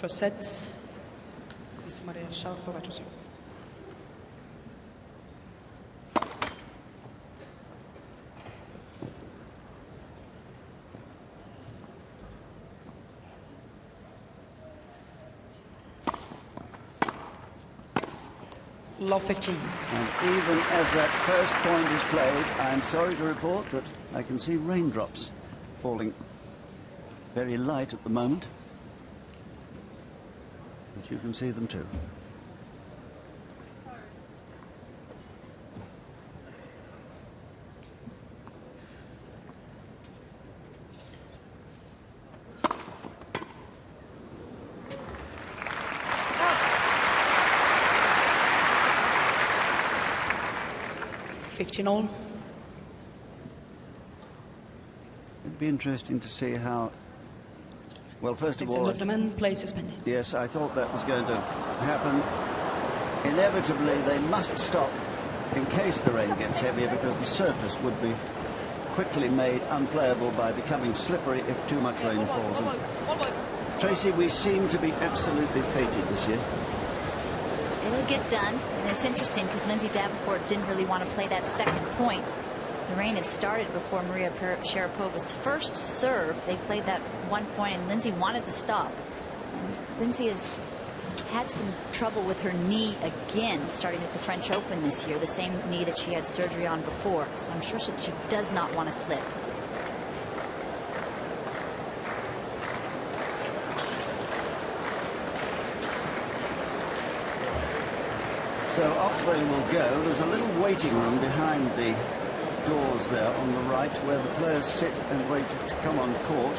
First set is Maria Sharapova to serve. Love 15. And even as that first point is played, I'm sorry to report that I can see raindrops falling very light at the moment. But you can see them too. All. It'd be interesting to see how. Well, first of all, Play suspended. Yes, I thought that was going to happen. Inevitably, they must stop in case the rain gets heavier, because the surface would be quickly made unplayable by becoming slippery if too much rain falls. And Tracy, we seem to be absolutely fated this year. It'll get done, and it's interesting because Lindsay Davenport didn't really want to play that second point. The rain had started before Maria Sharapova's first serve. They played that one point, and Lindsay wanted to stop. And Lindsay has had some trouble with her knee again, starting at the French Open this year, the same knee that she had surgery on before. So I'm sure she does not want to slip. So off they will go. There's a little waiting room behind the doors there on the right, where the players sit and wait to come on court.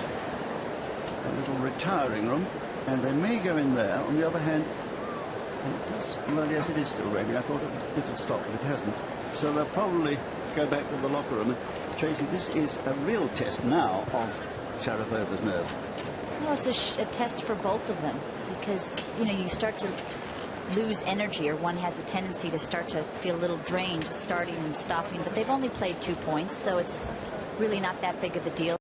A little retiring room, and they may go in there. On the other hand, it does, well, yes, it is still raining. I thought it had stopped, but it hasn't. So they'll probably go back to the locker room. And Tracy, this is a real test now of Sharapova's nerve. Well, it's a test for both of them, because, you know, you start to lose energy, or one has a tendency to start to feel a little drained starting and stopping, but they've only played 2 points, so it's really not that big of a deal.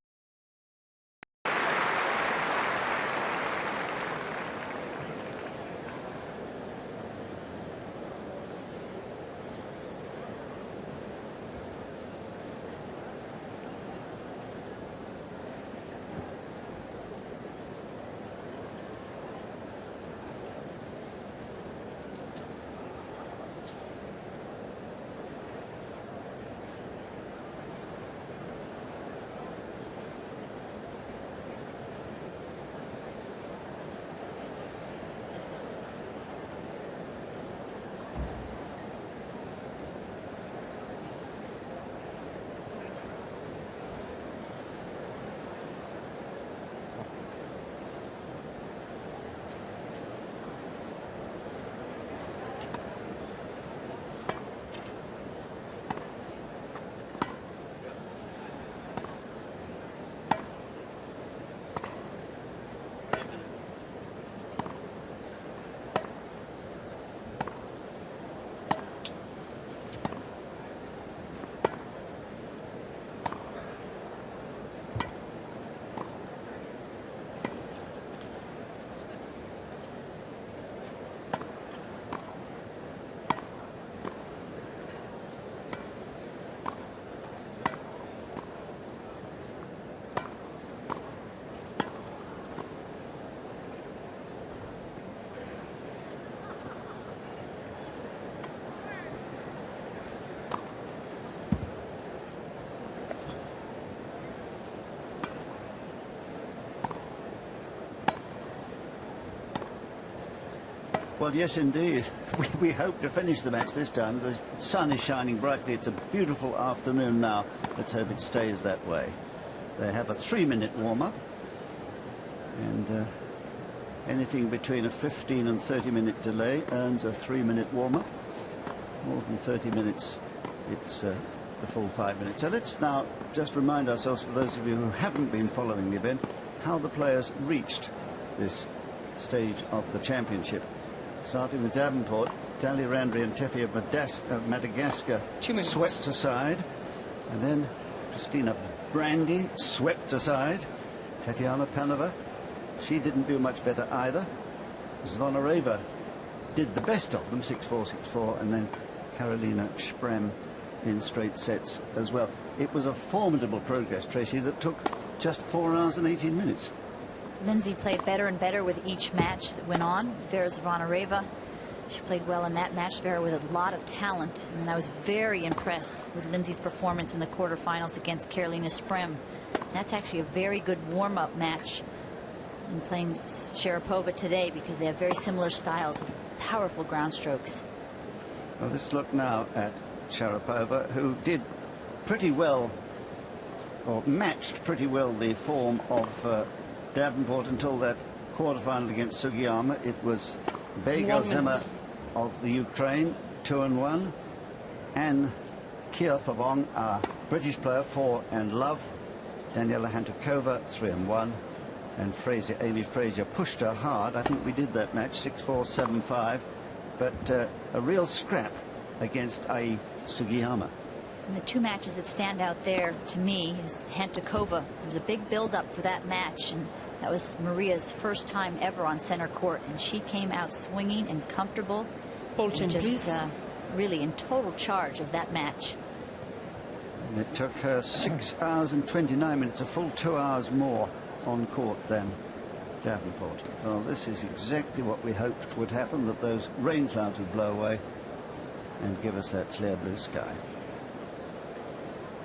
Well, yes, indeed. We hope to finish the match this time. The sun is shining brightly. It's a beautiful afternoon now. Let's hope it stays that way. They have a 3-minute warm-up. And anything between a 15 and 30-minute delay earns a 3-minute warm-up. More than 30 minutes, it's the full 5 minutes. So let's now just remind ourselves, for those of you who haven't been following the event, how the players reached this stage of the championship. Starting with Davenport, Dalirandri and Tefi of Madagascar swept aside. And then Christina Brandy swept aside. Tatiana Panova, she didn't do much better either. Zvonareva did the best of them, 6-4, 6-4, and then Karolina Sprem in straight sets as well. It was a formidable progress, Tracy, that took just 4 hours and 18 minutes. Lindsay played better and better with each match that went on. Vera Zvonareva, she played well in that match. Vera with a lot of talent, and I was very impressed with Lindsay's performance in the quarterfinals against Karolina Sprem. That's actually a very good warm-up match in playing Sharapova today, because they have very similar styles with powerful ground strokes. Well, let's look now at Sharapova, who did pretty well, or matched pretty well, the form of Davenport until that quarterfinal against Sugiyama. It was Begal-Zimmer of the Ukraine, 2-1, and Kiev-Favong, a British player, 4 and love. Daniela Hantukova, 3-1, and Amy Fraser pushed her hard. I think we did that match, 6-4, 7-5, but a real scrap against Ai Sugiyama. And the two matches that stand out there to me is Hantukova. There was a big build-up for that match, and that was Maria's first time ever on center court, and she came out swinging and comfortable, and just really in total charge of that match. And it took her 6 hours and 29 minutes, a full 2 hours more on court than Davenport. Well, this is exactly what we hoped would happen, that those rain clouds would blow away and give us that clear blue sky.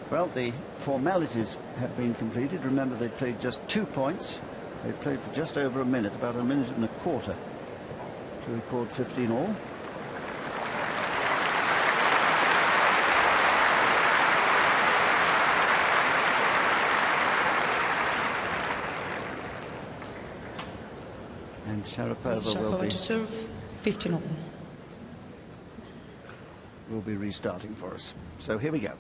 Well, the formalities have been completed. Remember, they played just 2 points. They played for just over a minute, about a minute and a quarter, to record 15 all. And Sharapova to serve 15 all. Will be restarting for us. So here we go.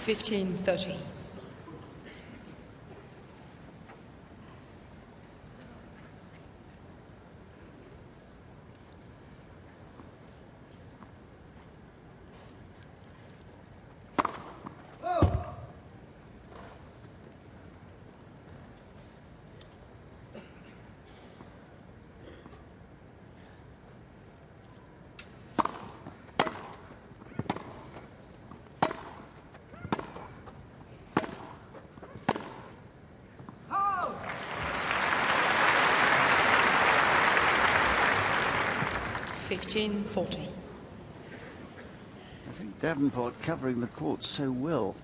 $15-30. $15-40. I think Davenport covering the court so well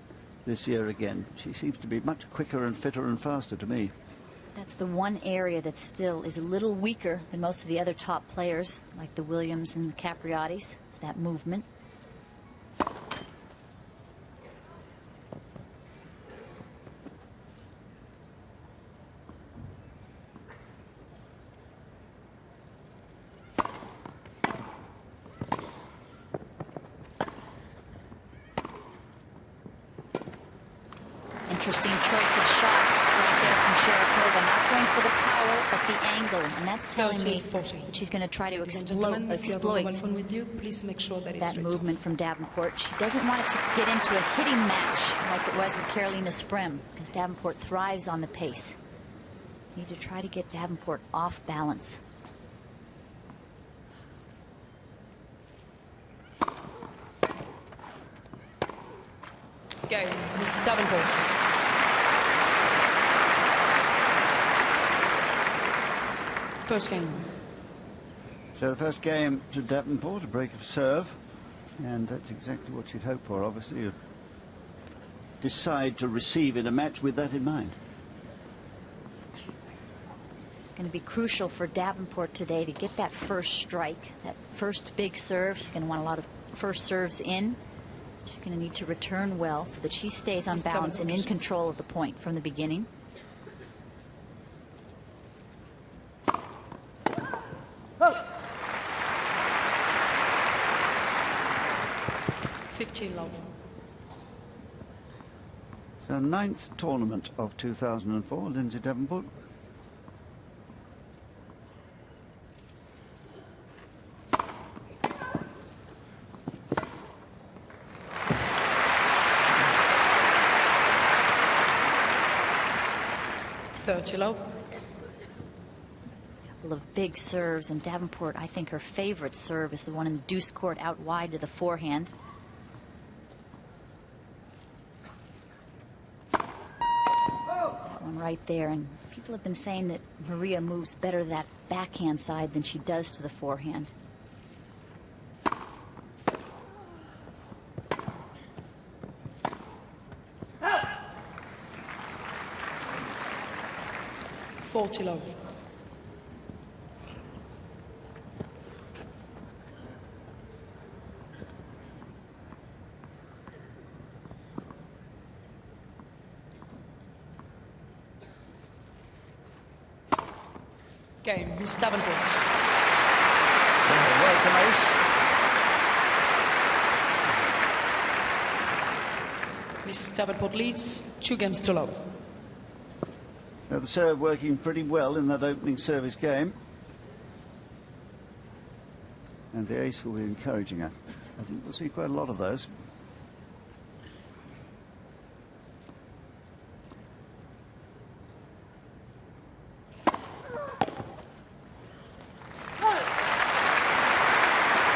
this year again. She seems to be much quicker and fitter and faster to me. That's the one area that still is a little weaker than most of the other top players, like the Williams and the Capriottis. It's that movement. Interesting choice of shots right there from Sharapova. Not going for the power, but the angle. And that's telling me that she's going to try to exploit that movement from Davenport. She doesn't want it to get into a hitting match like it was with Karolina Sprem, because Davenport thrives on the pace. You need to try to get Davenport off balance. Game, Miss Davenport. First game. So the first game to Davenport, a break of serve, and that's exactly what you'd hope for. Obviously, you decide to receive in a match with that in mind. It's going to be crucial for Davenport today to get that first strike, that first big serve. She's going to want a lot of first serves in. She's going to need to return well so that she stays on balance and in control of the point from the beginning. Oh. 15 love. So Her 9th tournament of 2004, Lindsay Davenport. Love. Couple of big serves, and Davenport, I think her favorite serve is the one in the deuce court out wide to the forehand. That one right there, and people have been saying that Maria moves better to that backhand side than she does to the forehand. Love. Game, Miss Davenport. Welcome, ace. Miss Davenport leads 2-0. Now the serve working pretty well in that opening service game. And the ace will be encouraging her. I think we'll see quite a lot of those.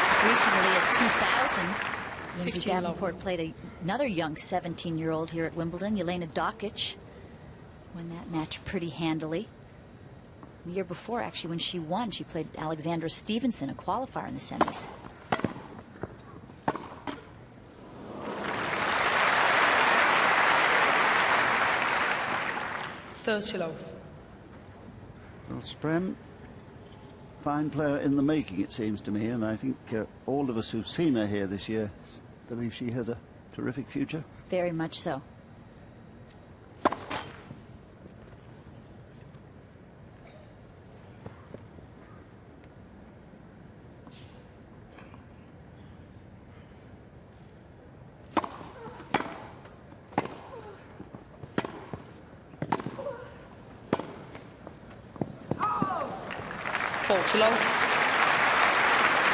As recently as 2000, Lindsay Davenport played another young 17-year-old here at Wimbledon, Jelena Dokic. Won that match pretty handily. The year before, actually, when she won, she played Alexandra Stevenson, a qualifier in the semis. Love. Well, Sprem, fine player in the making, it seems to me, and I think all of us who've seen her here this year believe she has a terrific future. Very much so.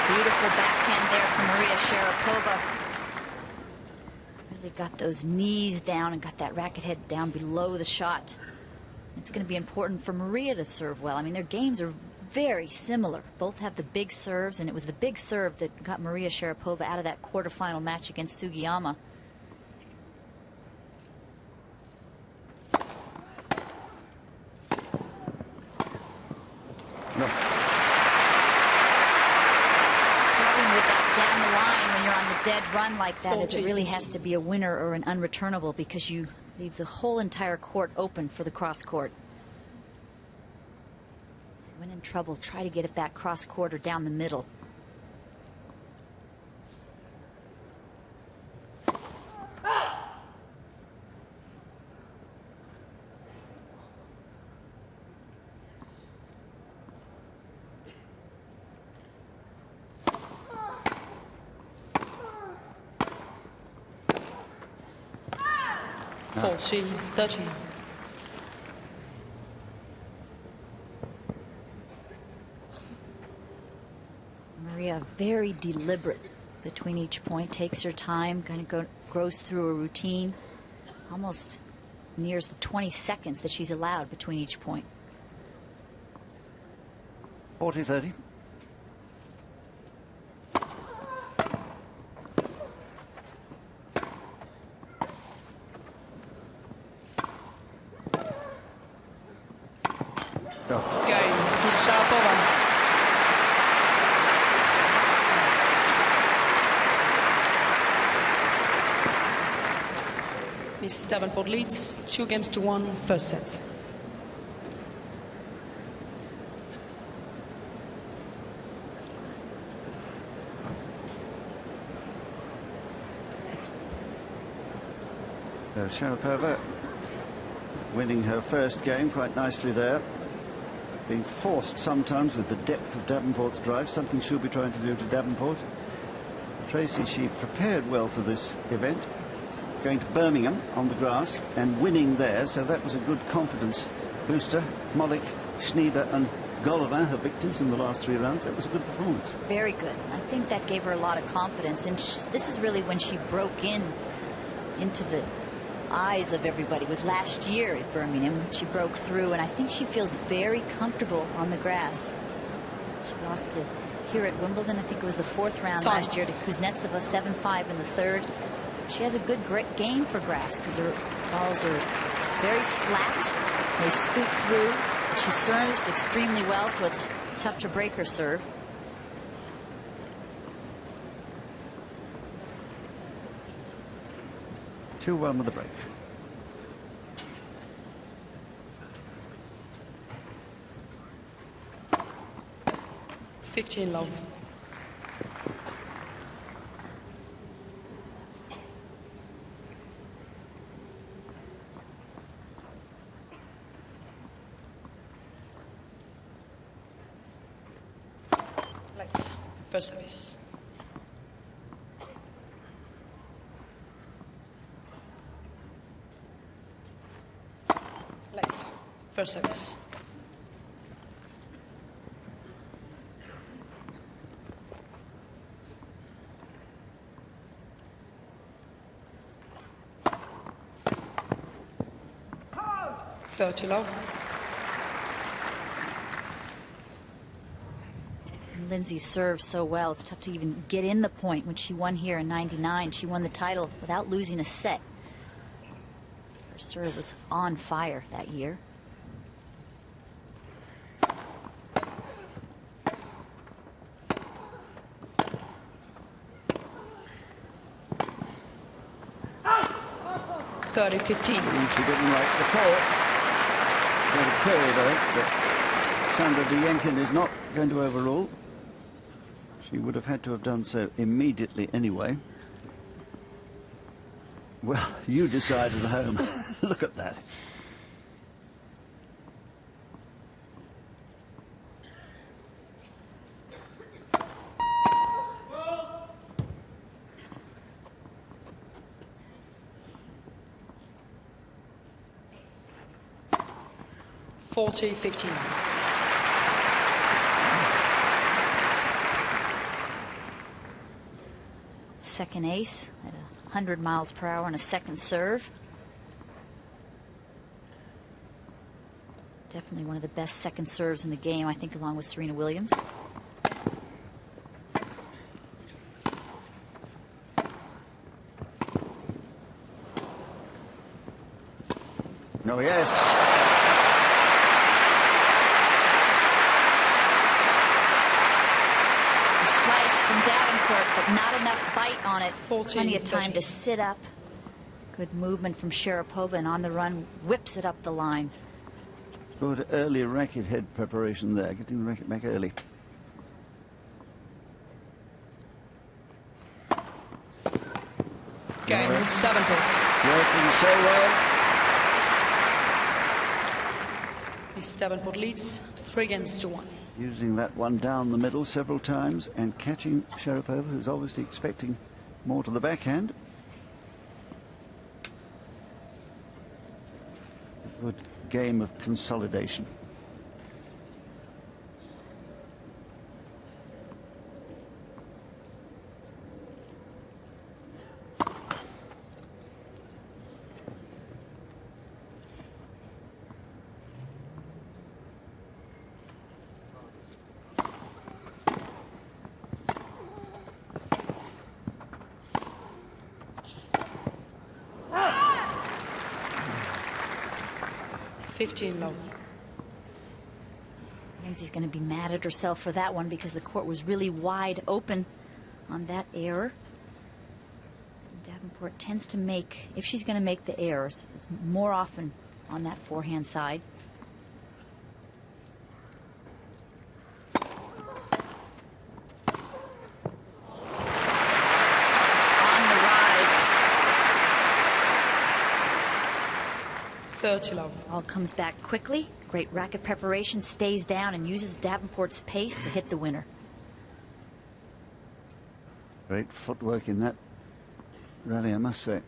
Beautiful backhand there from Maria Sharapova. Really got those knees down and got that racket head down below the shot. It's going to be important for Maria to serve well. I mean, their games are very similar. Both have the big serves, and it was the big serve that got Maria Sharapova out of that quarterfinal match against Sugiyama. Dead run like that is it really has to be a winner or an unreturnable, because you leave the whole entire court open for the cross court. When in trouble, try to get it back cross court or down the middle. Faulty 30. Maria very deliberate between each point, takes her time, kind of goes through a routine, almost nears the 20 seconds that she's allowed between each point. 40-30. Game, Miss Sharapova. Miss Davenport leads 2-1, first set. Sharapova winning her first game quite nicely there. Being forced sometimes with the depth of Davenport's drive, something she'll be trying to do to Davenport. Tracy, she prepared well for this event. going to Birmingham on the grass and winning there, so that was a good confidence booster. Mollick, Schneider and Golovin, her victims in the last 3 rounds. That was a good performance. Very good. I think that gave her a lot of confidence, and this is really when she broke into the eyes of everybody. It was last year at Birmingham. She broke through, and I think she feels very comfortable on the grass. She lost to here at Wimbledon. I think it was the 4th round last year to Kuznetsova, 7-5 in the 3rd. She has a good great game for grass because her balls are very flat. They scoop through. She serves extremely well, so it's tough to break her serve. Two 1 with a break. $15 love. Lights. First service. Lights. First service. $30 love. Lindsay serves so well. It's tough to even get in the point. When she won here in '99, she won the title without losing a set. Her serve was on fire that year. $30-15. She didn't like the court. Got a period of it, but Sandra de Jenkin is not going to overrule. She would have had to have done so immediately anyway. Well, you decided at home. Look at that. $40-15. Second ace at 100 miles per hour on a second serve. Definitely one of the best second serves in the game, I think, along with Serena Williams. Oh, yes. From Davenport, but not enough bite on it. 14, Plenty of time 13. to sit up. Good movement from Sharapova, and on the run whips it up the line. Good early racket head preparation there, getting the racket back early. Game is Davenport. Working so well. Miss Davenport leads 3-1. Using that one down the middle several times and catching Sharapova, who's obviously expecting more to the backhand. Good game of consolidation. $15 Lindsay's going to be mad at herself for that one because the court was really wide open on that error. Davenport tends to make, if she's going to make the errors, it's more often on that forehand side. $30. All comes back quickly. Great racket preparation, stays down and uses Davenport's pace to hit the winner. Great footwork in that rally, I must say.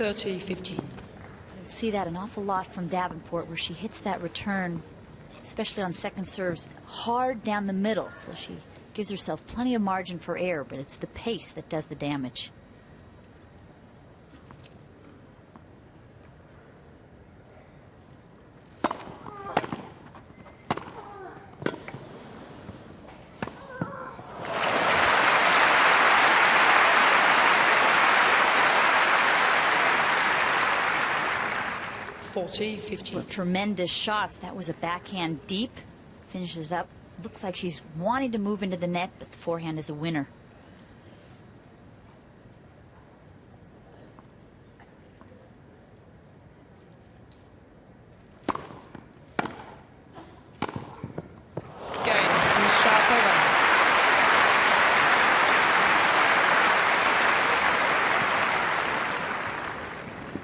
30-15. See that an awful lot from Davenport, where she hits that return, especially on second serves, hard down the middle. So she gives herself plenty of margin for error, but it's the pace that does the damage. Well, tremendous shots. That was a backhand deep. Finishes up. Looks like she's wanting to move into the net, but the forehand is a winner. Game, Miss Sharapova.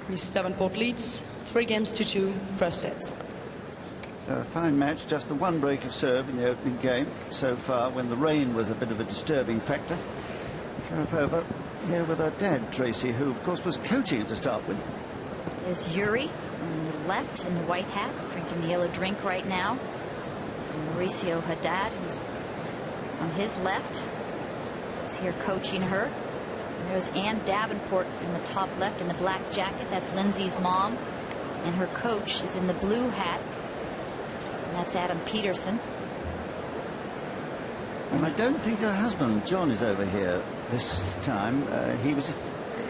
Miss Davenport leads 3-2 first sets. So a fine match, just the one break of serve in the opening game so far, when the rain was a bit of a disturbing factor. Sharapova here with her dad, Tracy, who of course was coaching it to start with. There's Yuri on the left in the white hat, drinking the yellow drink right now. And Mauricio Haddad, who's on his left, who's here coaching her. And there's Ann Davenport in the top left in the black jacket. That's Lindsay's mom. And her coach is in the blue hat. And that's Adam Peterson. And I don't think her husband, John, is over here this time. He was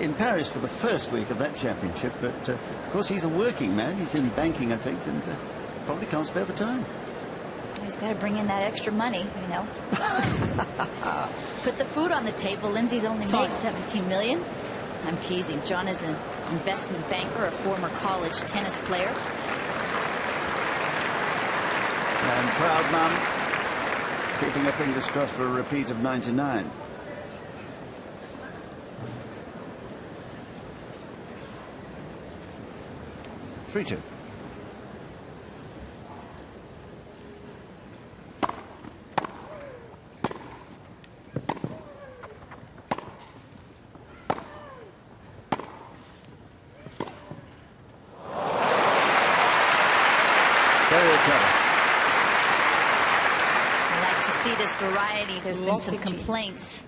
in Paris for the first week of that championship, but of course he's a working man. He's in banking, I think, and probably can't spare the time. He's got to bring in that extra money, you know. Put the food on the table. Lindsay's only made $17 million. I'm teasing. John is an investment banker, a former college tennis player. And proud mum, keeping her fingers crossed for a repeat of '99. Three-two. Variety. There's been some complaints.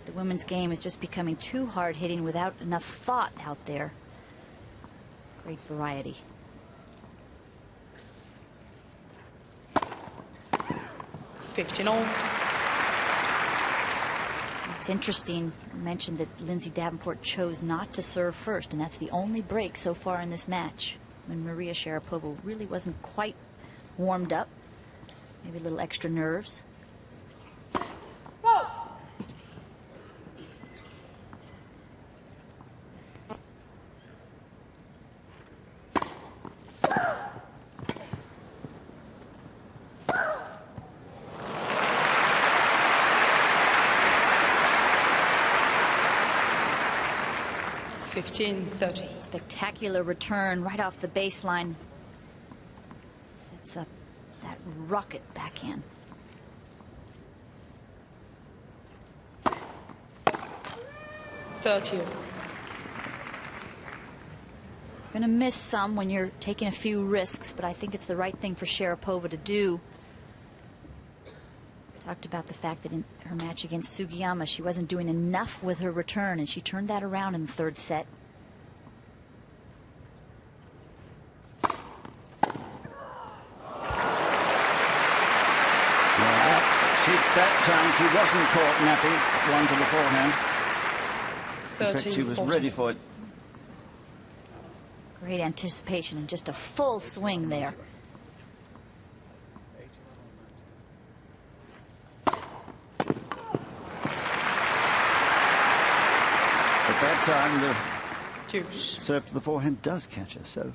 The women's game is just becoming too hard hitting without enough thought out there. Great variety. It's interesting. You mentioned that Lindsay Davenport chose not to serve first, and that's the only break so far in this match, when Maria Sharapova really wasn't quite warmed up. Maybe a little extra nerves. Go. Spectacular return right off the baseline. Sets up that rocket backhand. You're going to miss some when you're taking a few risks, but I think it's the right thing for Sharapova to do. Talked about the fact that in her match against Sugiyama, she wasn't doing enough with her return, and she turned that around in the third set. That time she wasn't caught napping one to the forehand. In fact, she was ready for it. Great anticipation and just a full swing there. But that time the serve to the forehand does catch her, so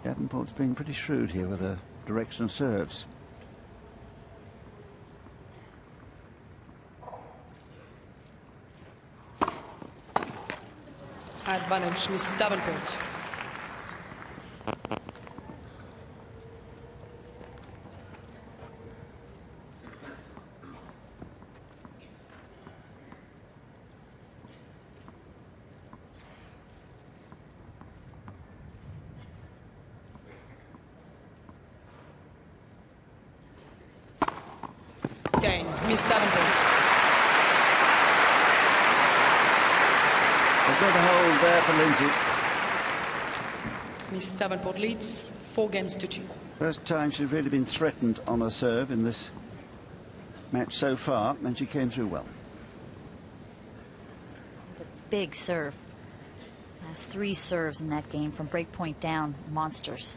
Davenport's being pretty shrewd here with her direction of serves. Advantage, Miss Davenport. Game, Miss Davenport. A good hold there for Lindsay. Miss Davenport leads 4 games to 2. First time she's really been threatened on her serve in this match so far, and she came through well. The big serve. Last 3 serves in that game from breakpoint down. Monsters.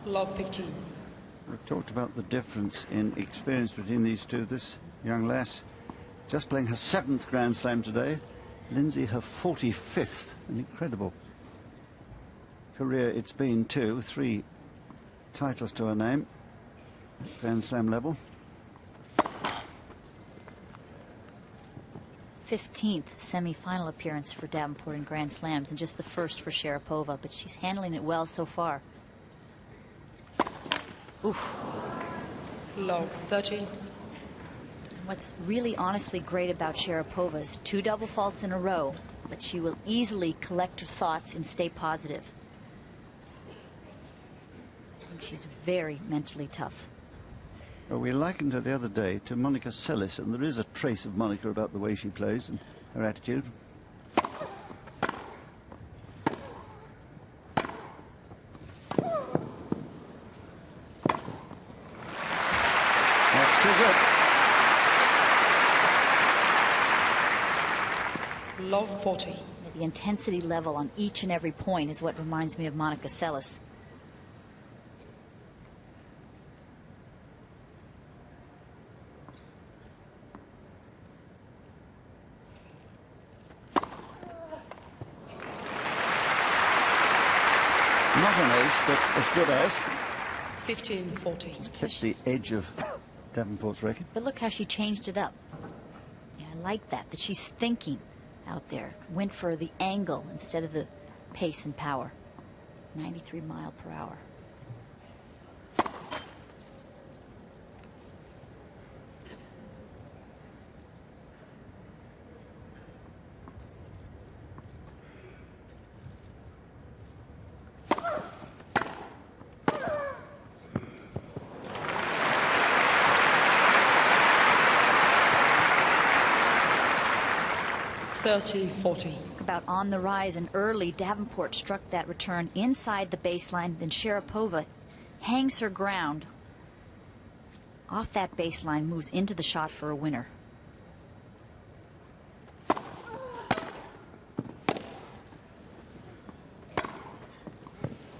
Love 15. We've talked about the difference in experience between these two. This young lass just playing her 7th Grand Slam today. Lindsay her 45th. An incredible career it's been too. 3 titles to her name at Grand Slam level. 15th semi-final appearance for Davenport in Grand Slams, and just the first for Sharapova, but she's handling it well so far. Oof. Low 30. What's really honestly great about Sharapova is 2 double faults in a row, but she will easily collect her thoughts and stay positive. I think she's very mentally tough. Well, we likened her the other day to Monica Seles, and there is a trace of Monica about the way she plays and her attitude. That's too good. Low 40. The intensity level on each and every point is what reminds me of Monica Seles. Not an ace, but as good as. 15-40. Kept the edge of Davenport's racket. But look how she changed it up. Yeah, I like that she's thinking out there. Went for the angle instead of the pace and power. 93 miles per hour. About on the rise, and early Davenport struck that return inside the baseline. Then Sharapova hangs her ground off that baseline, moves into the shot for a winner.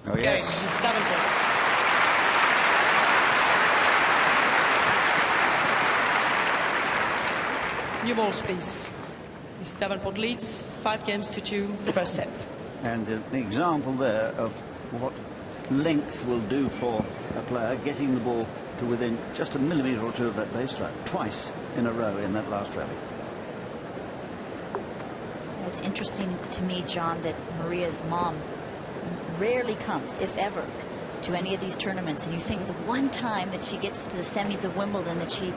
Oh, yes. Game, Miss Davenport. New balls, please. Miss Davenport leads 5 games to 2, first set. And an example there of what length will do for a player, getting the ball to within just a millimetre or 2 of that baseline, twice in a row in that last rally. It's interesting to me, John, that Maria's mom rarely comes, if ever, to any of these tournaments. And you think the one time that she gets to the semis of Wimbledon that she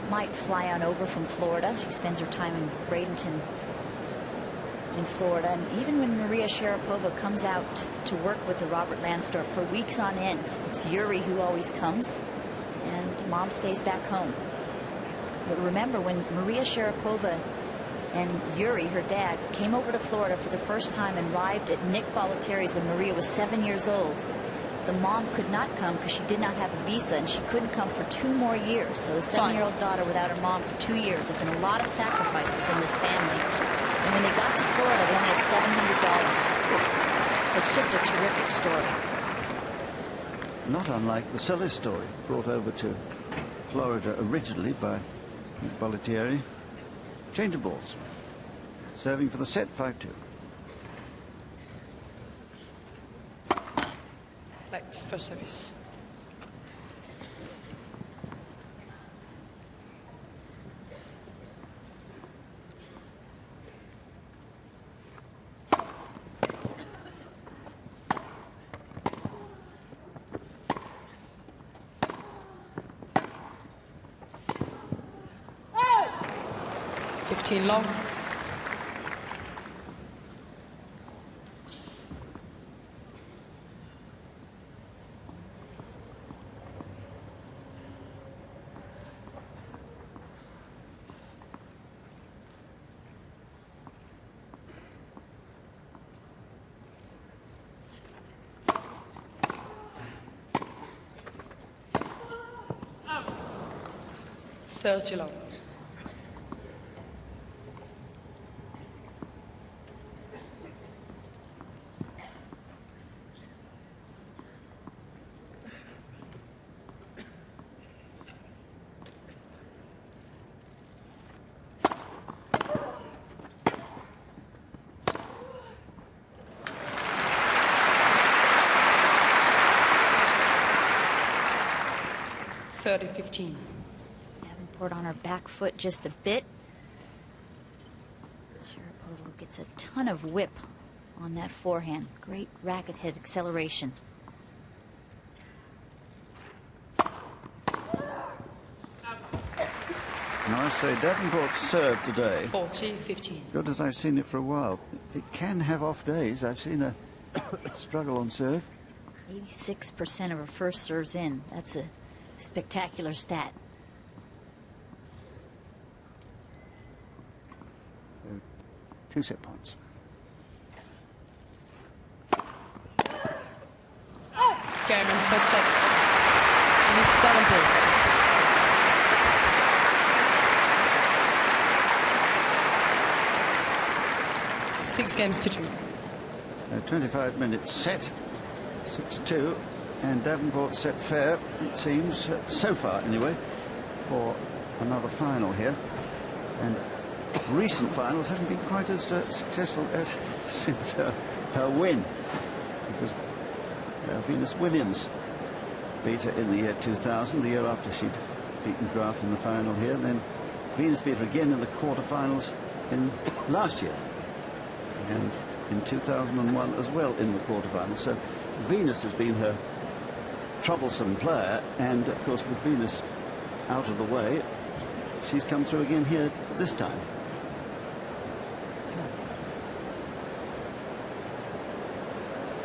might fly on over from Florida. She spends her time in Bradenton in Florida. And even when Maria Sharapova comes out to work with the Robert Lansdorf for weeks on end, it's Yuri who always comes, and Mom stays back home. But remember, when Maria Sharapova and Yuri, her dad, came over to Florida for the first time and arrived at Nick Bollettieri's when Maria was 7 years old, the mom could not come because she did not have a visa, and she couldn't come for 2 more years. So the 7-year-old daughter without her mom for 2 years. There have been a lot of sacrifices in this family. And when they got to Florida, they only had $700. So it's just a terrific story. Not unlike the Seles story, brought over to Florida originally by Nick Bollettieri. Change of balls. Serving for the set, 5-2. First service. 15 long. Thirty long. (30-15). Davenport on her back foot just a bit. Sharapova gets a ton of whip on that forehand. Great racket head acceleration. Now I say Davenport's serve today, 40-15. good as I've seen it for a while. It can have off days. I've seen her struggle on serve. 86% of her first serves in. That's a spectacular stat. So 2 set points. Game in first sets. Miss Davenport. 6-2. A 25-minute set, 6-2, and Davenport set fair, it seems, so far anyway, for another final here. And recent finals haven't been quite as successful as since her win, because Venus Williams beat her in the year 2000, the year after she'd beaten Graf in the final here. And then Venus beat her again in the quarterfinals in last year, and in 2001 as well in the quarterfinals. So Venus has been her troublesome player, and of course with Venus out of the way, she's come through again here this time.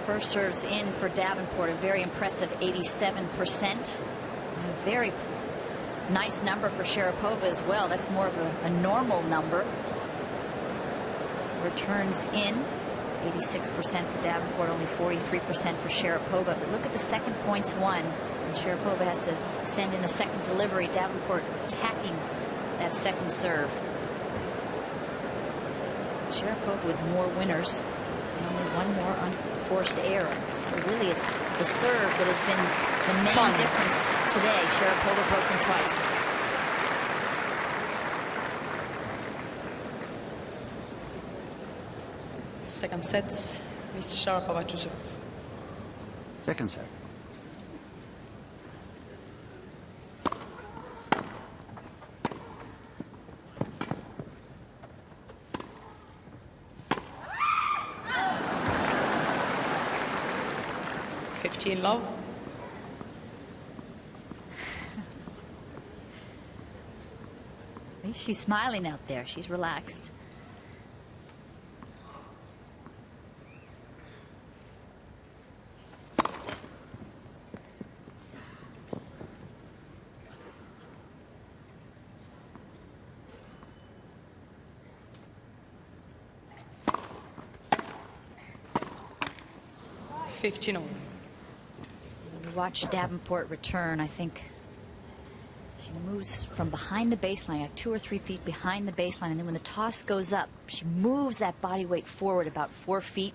First serves in for Davenport, a very impressive 87%. A very nice number for Sharapova as well. That's more of a normal number. Returns in, 86% for Davenport, only 43% for Sharapova. But look at the second points won. And Sharapova has to send in a second delivery. Davenport attacking that second serve. Sharapova with more winners and only one more unforced error. So really it's the serve that has been the main difference today. Sharapova broken twice. Second set, Miss Sharapova to serve. Second set. Love. At least she's smiling out there. She's relaxed. Watch Davenport return. I think she moves from behind the baseline, like 2 or 3 feet behind the baseline, and then when the toss goes up, she moves that body weight forward about 4 feet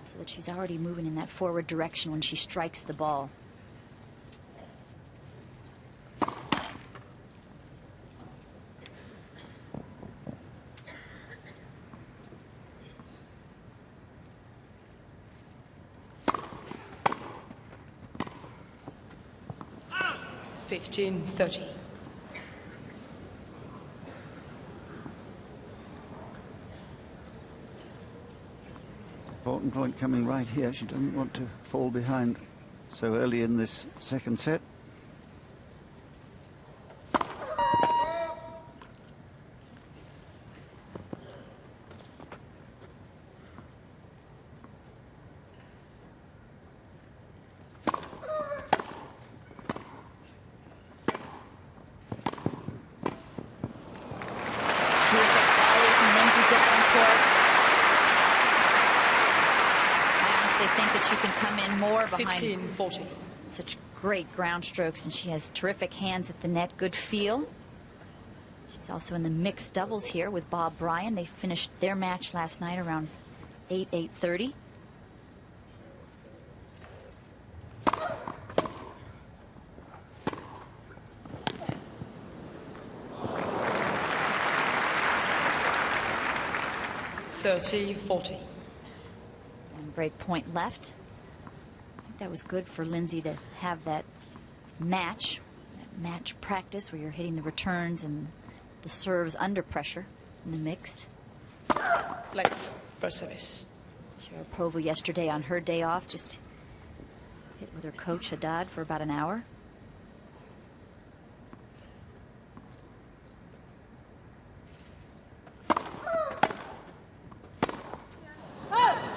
so that she's already moving in that forward direction when she strikes the ball. (15-30). Important point coming right here. She doesn't want to fall behind so early in this second set. think that she can come in more behind 15-40. such great ground strokes, and she has terrific hands at the net, good feel. She's also in the mixed doubles here with Bob Bryan. They finished their match last night around 8:30. And break point left. I think that was good for Lindsay to have that match practice where you're hitting the returns and the serves under pressure in the mixed. Let's first service. Sharapova yesterday on her day off just hit with her coach Haddad for about an hour.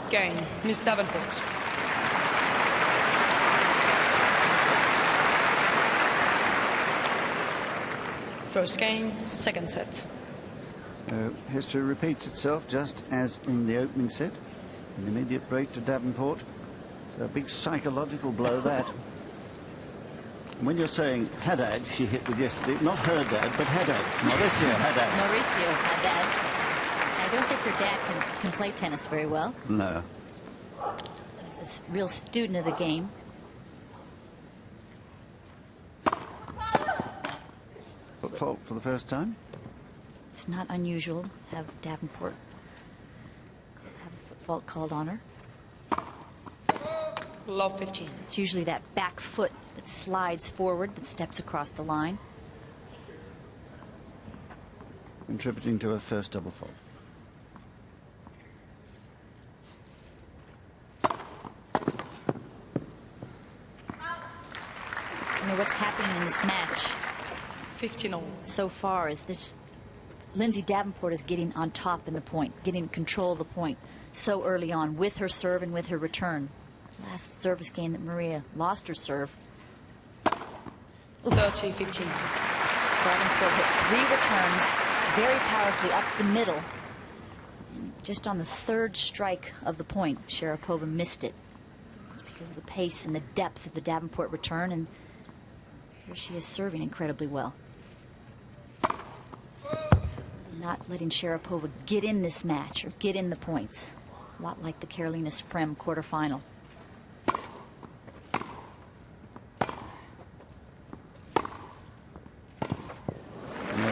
Game, Miss Davenport. First game, second set. History repeats itself just as in the opening set. An immediate break to Davenport. So a big psychological blow that. And when you're saying Haddad, she hit with yesterday, not her dad, but Haddad. Mauricio Haddad. Mauricio Haddad. I don't think her dad can play tennis very well. No. He's a real student of the game. But fault for the first time. It's not unusual to have Davenport have a foot fault called on her. Love 15. It's usually that back foot that slides forward, that steps across the line. Contributing to her first double fault. You know what's happening in this match 15-all. so far is this: Lindsay Davenport is getting on top in the point, getting control of the point so early on with her serve and with her return. Last service game that Maria lost her serve. 30-15. Davenport hit 3 returns very powerfully up the middle. Just on the third strike of the point, Sharapova missed it because of the pace and the depth of the Davenport return, and here she is serving incredibly well. Not letting Sharapova get in this match or get in the points. A lot like the Carolina Sprem quarterfinal.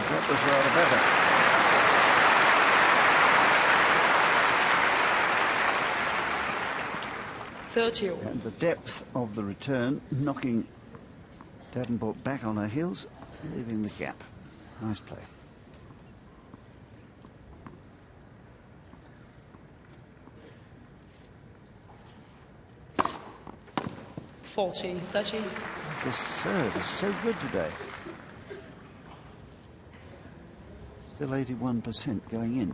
That was rather better. 30-all. And the depth of the return, knocking Davenport back on her heels, leaving the gap. Nice play. Forty, 30. The serve is so good today. Still 81% going in.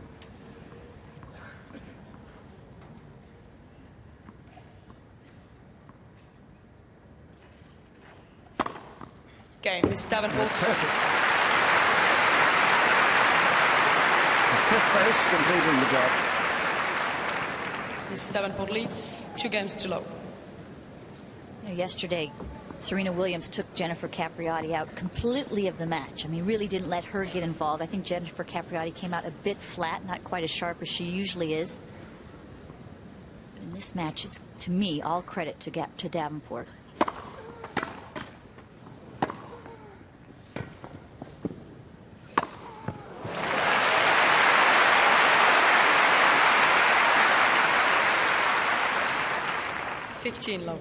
Game, Miss Davenport. Perfect. The fifth race completing the job. Miss Davenport leads 2 games to love. You know, yesterday, Serena Williams took Jennifer Capriati out completely of the match. I mean, really didn't let her get involved. I think Jennifer Capriati came out a bit flat, not quite as sharp as she usually is. In this match, it's, to me, all credit to Davenport. Love.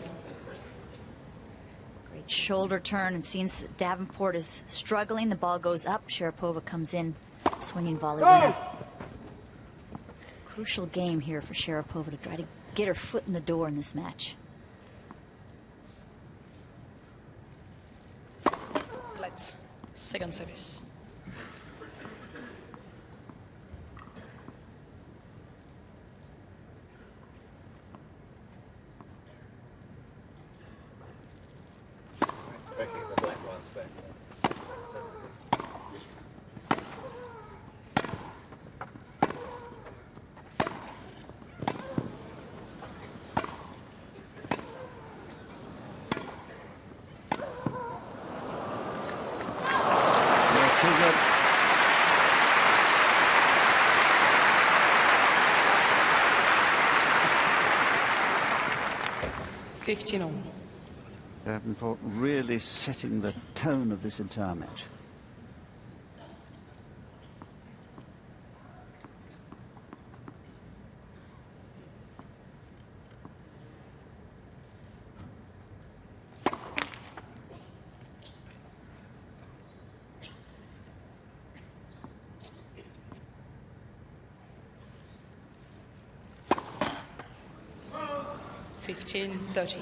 Great shoulder turn, and since Davenport is struggling, the ball goes up. Sharapova comes in, swinging volley winner. Crucial game here for Sharapova to try to get her foot in the door in this match. Let's second service. The black ones back. 15 all. Davenport really setting the tone of this entire match. Fifteen 30.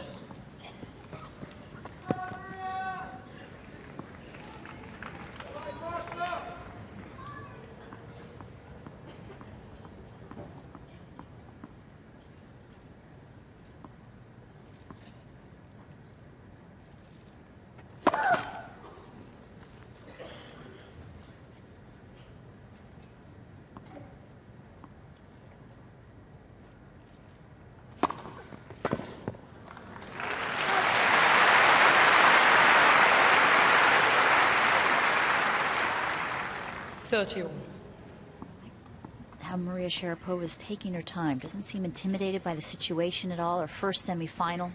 All. How Maria Sharapova is taking her time. Doesn't seem intimidated by the situation at all. Her first semifinal,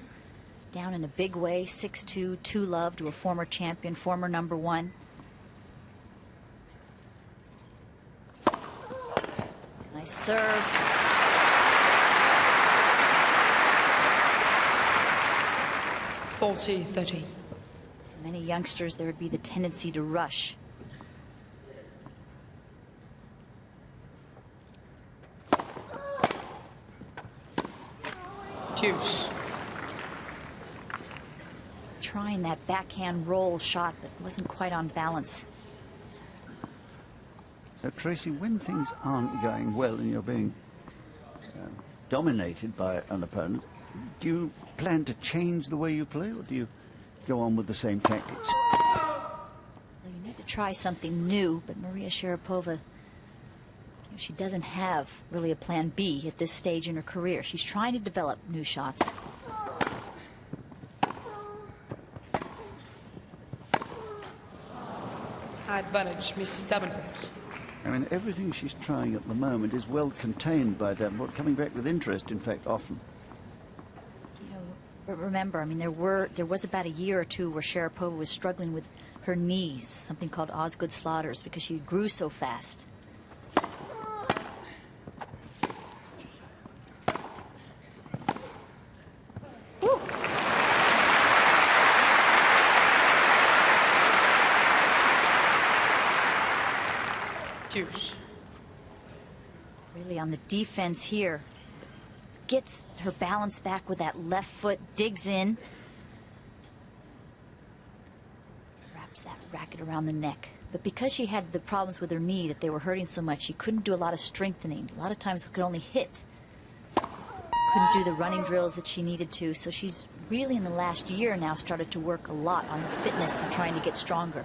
down in a big way, 6-2, 2-love to a former champion, former #1. Nice serve. Forty 30. For many youngsters, there would be the tendency to rush. Deuce. Trying that backhand roll shot, but wasn't quite on balance. So, Tracy, when things aren't going well and you're being dominated by an opponent, do you plan to change the way you play, or do you go on with the same tactics? Well, you need to try something new, but Maria Sharapova, she doesn't have really a plan B at this stage in her career. She's trying to develop new shots. Advantage, Miss Davenport. I mean, everything she's trying at the moment is well contained by Davenport, coming back with interest, in fact, often. You know, but remember, I mean, there was about a year or two where Sharapova was struggling with her knees, something called Osgood Slaughters, because she grew so fast. Deuce. Really on the defense here. Gets her balance back with that left foot, digs in. Wraps that racket around the neck. But because she had the problems with her knee, that they were hurting so much, she couldn't do a lot of strengthening. A lot of times we could only hit. Couldn't do the running drills that she needed to. So she's really in the last year now started to work a lot on her fitness and trying to get stronger.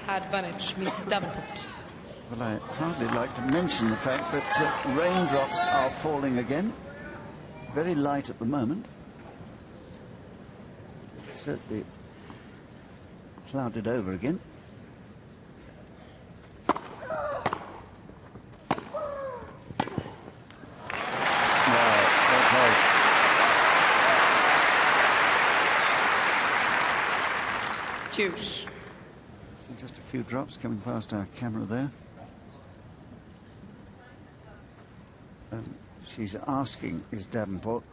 Advantage, Miss Davenport. Well, I hardly like to mention the fact that raindrops are falling again. Very light at the moment. Certainly clouded over again. Deuce. Just a few drops coming past our camera there. She's asking, is Davenport,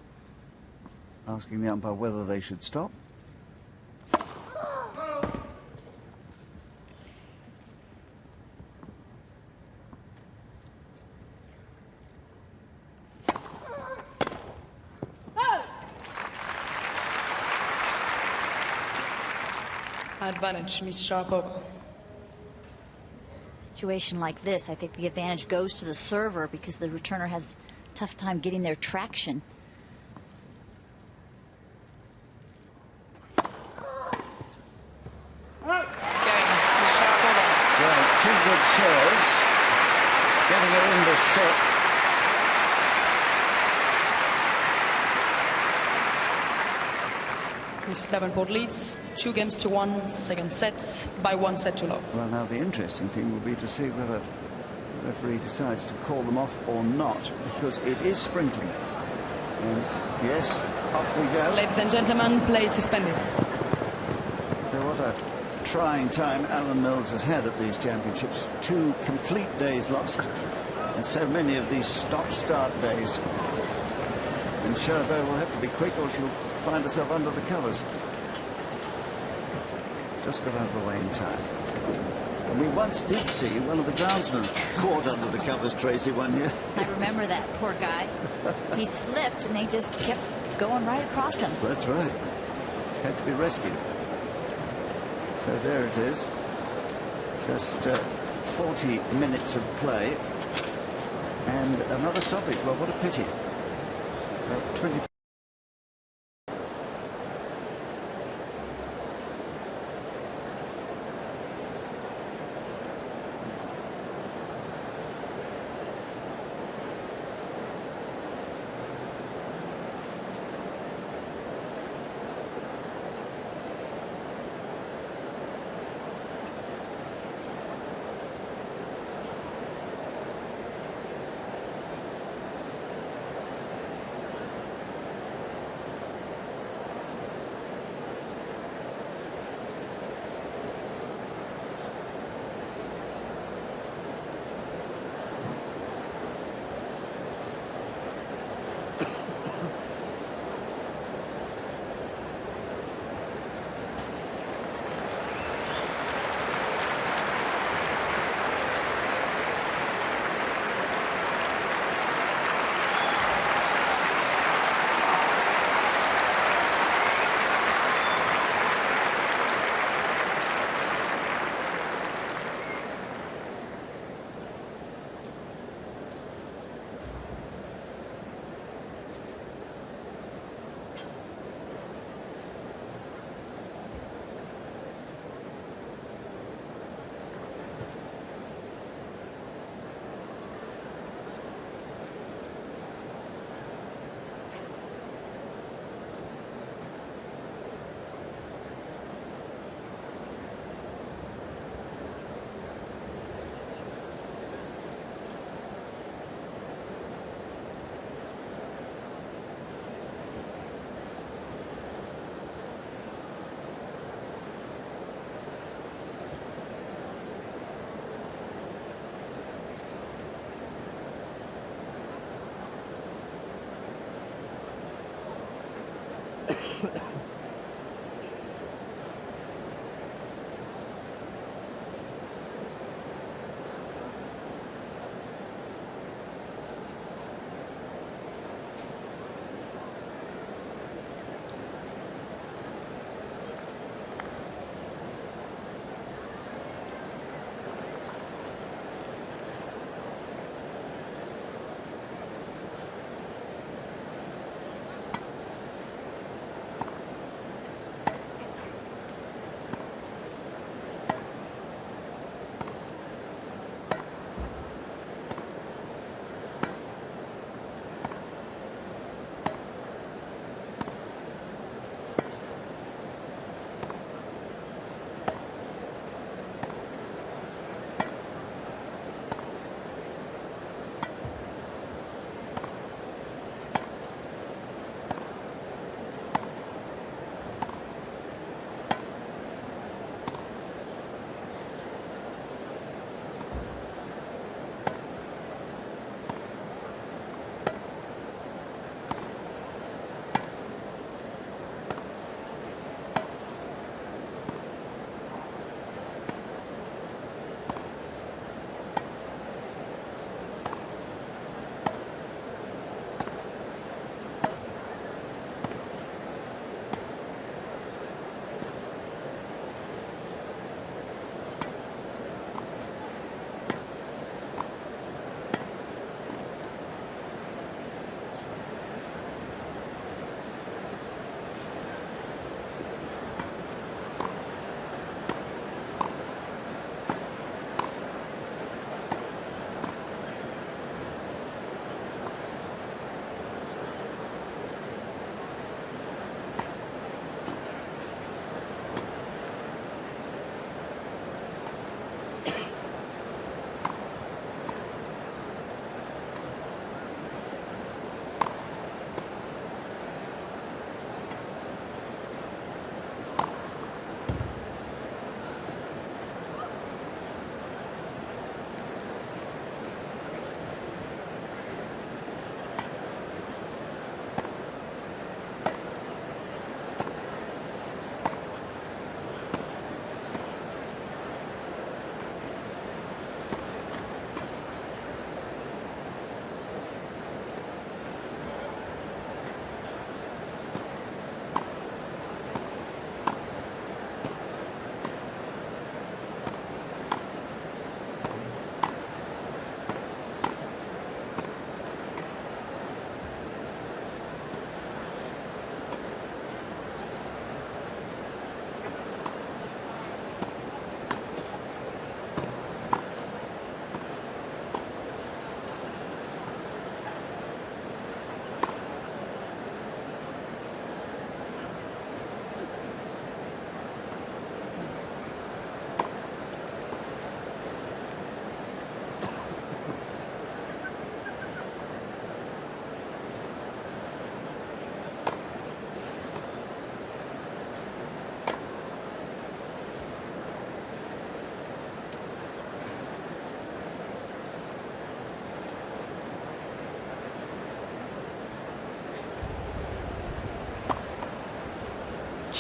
asking the umpire whether they should stop. Advantage, Miss Sharapova. Situation like this, I think the advantage goes to the server because the returner has a tough time getting their traction. Going, Miss Sharapova. Right, two good serves. Getting her in the set. Miss Davenport leads 2-1, second set by 1 set to love. Well, now the interesting thing will be to see whether the referee decides to call them off or not, because it is sprinting. And yes, off we go. Ladies and gentlemen, play is suspended. What a trying time Alan Mills has had at these championships. 2 complete days lost, and so many of these stop-start days. And Sharapova will have to be quick or she'll find herself under the covers. Just got out of the way in time. And we once did see one of the groundsmen caught under the covers, Tracy, one year. I remember that poor guy. He slipped and they just kept going right across him. That's right. Had to be rescued. So there it is. Just 40 minutes of play. And another stoppage. Well, what a pity. 20.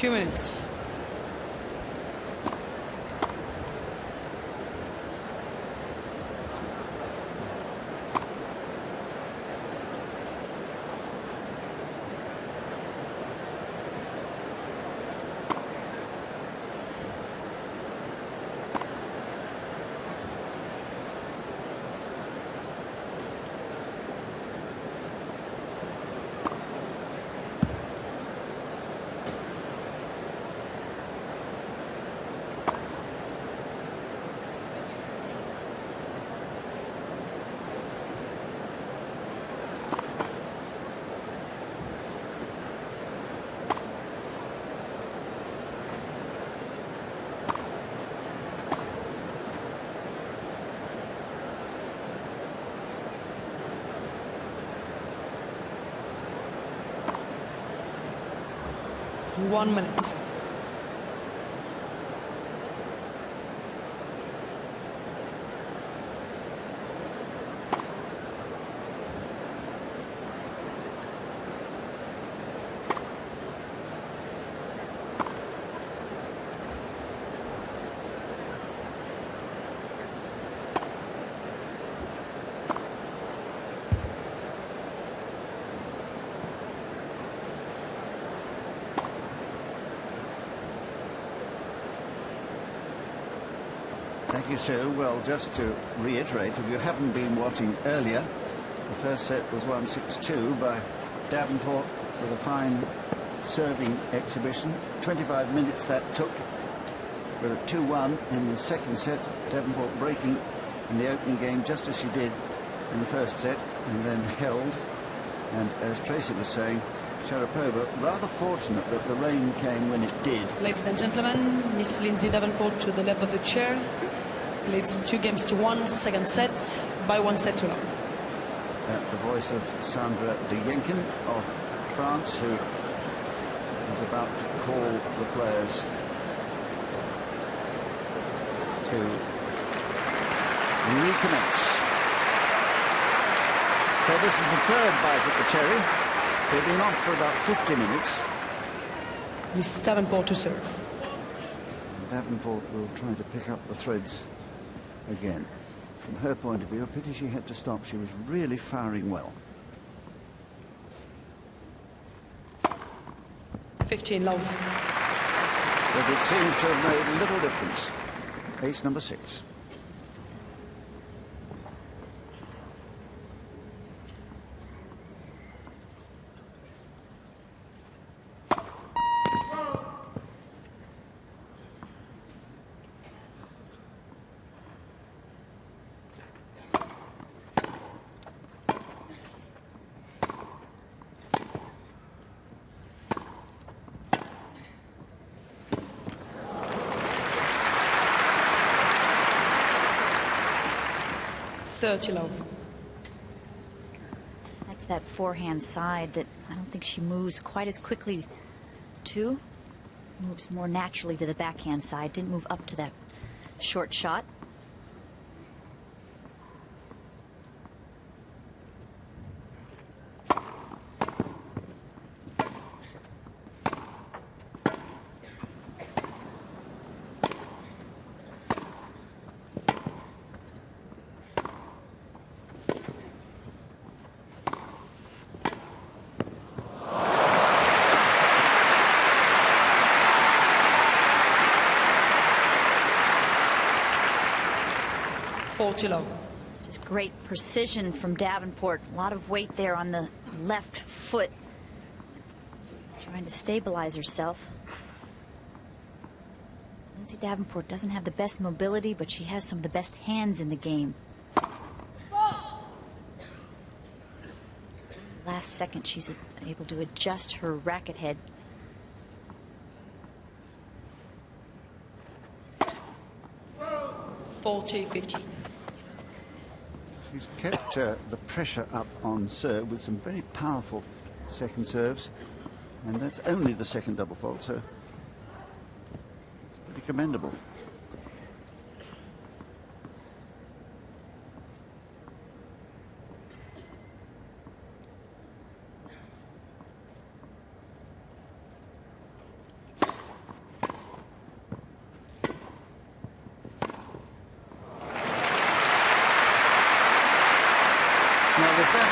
2 minutes. One minute. Thank you, Sue. Well, just to reiterate, if you haven't been watching earlier, the first set was won 6-2 by Davenport with a fine serving exhibition. 25 minutes that took, with a 2-1 in the second set. Davenport breaking in the opening game just as she did in the first set, and then held. And as Tracy was saying, Sharapova rather fortunate that the rain came when it did. Ladies and gentlemen, Miss Lindsay Davenport to the left of the chair leads 2-1, second set by 1 set to 0. The voice of Sandra de Jenken of France, who is about to call the players to recommence. So this is the third bite at the cherry. They've been off for about 50 minutes. Miss Davenport to serve. Davenport will try to pick up the threads again. From her point of view, a pity she had to stop. She was really firing well. 15 love. But it seems to have made little difference. Ace number 6. Love. That's that forehand side that I don't think she moves quite as quickly to. Moves more naturally to the backhand side. Didn't move up to that short shot. Love. Just great precision from Davenport. A lot of weight there on the left foot. Trying to stabilize herself. Lindsay Davenport doesn't have the best mobility, but she has some of the best hands in the game. Last second, she's able to adjust her racket head. (40-15). She's kept the pressure up on serve with some very powerful second serves, and that's only the second double fault, so it's pretty commendable.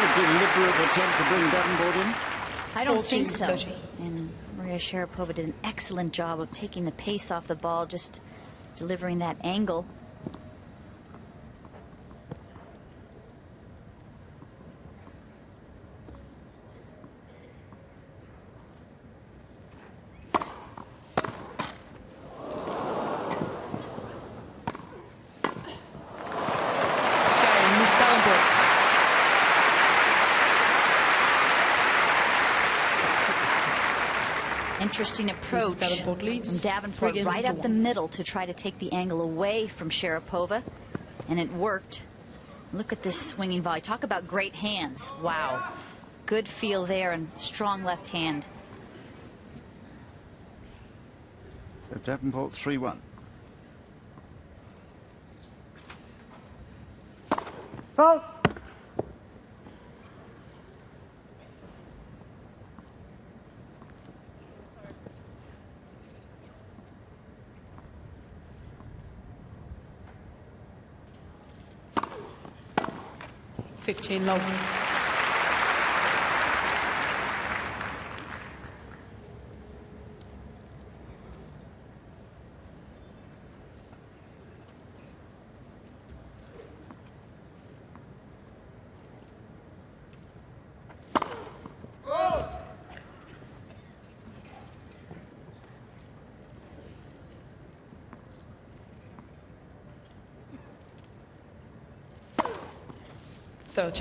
a deliberate attempt to bring Davenport in? I don't think so. 14-30. And Maria Sharapova did an excellent job of taking the pace off the ball, just delivering that angle. Interesting approach Davenport leads. from Davenport 3 games right to up the 1. middle to try to take the angle away from Sharapova, and it worked. Look at this swinging volley. Talk about great hands. Wow. Good feel there and strong left hand. So Davenport 3-1. Oh. Low.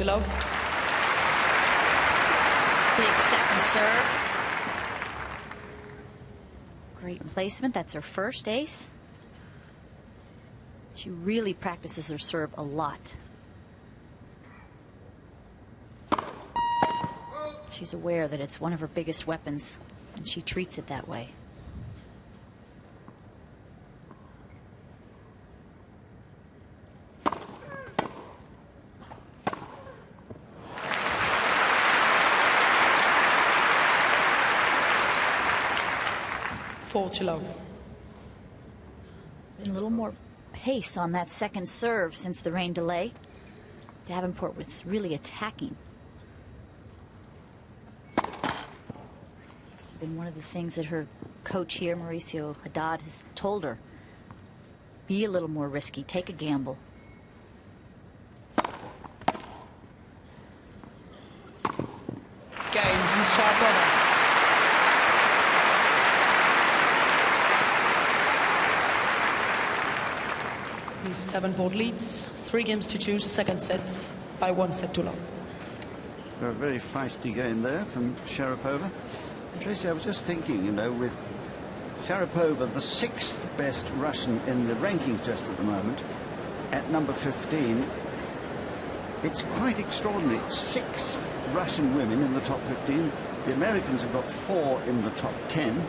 Low. Big second serve. Great placement. That's her first ace. She really practices her serve a lot. She's aware that it's one of her biggest weapons, and she treats it that way. Low. A little more pace on that second serve since the rain delay. Davenport was really attacking. It's been one of the things that her coach here, Mauricio Haddad, has told her. Be a little more risky. Take a gamble. Game, Sharapova. Miss Davenport leads 3 games to 2, second set by 1 set to 0. A very feisty game there from Sharapova. Tracy, I was just thinking, you know, with Sharapova, the 6th best Russian in the rankings just at the moment, at number 15, it's quite extraordinary. 6 Russian women in the top 15. The Americans have got 4 in the top 10.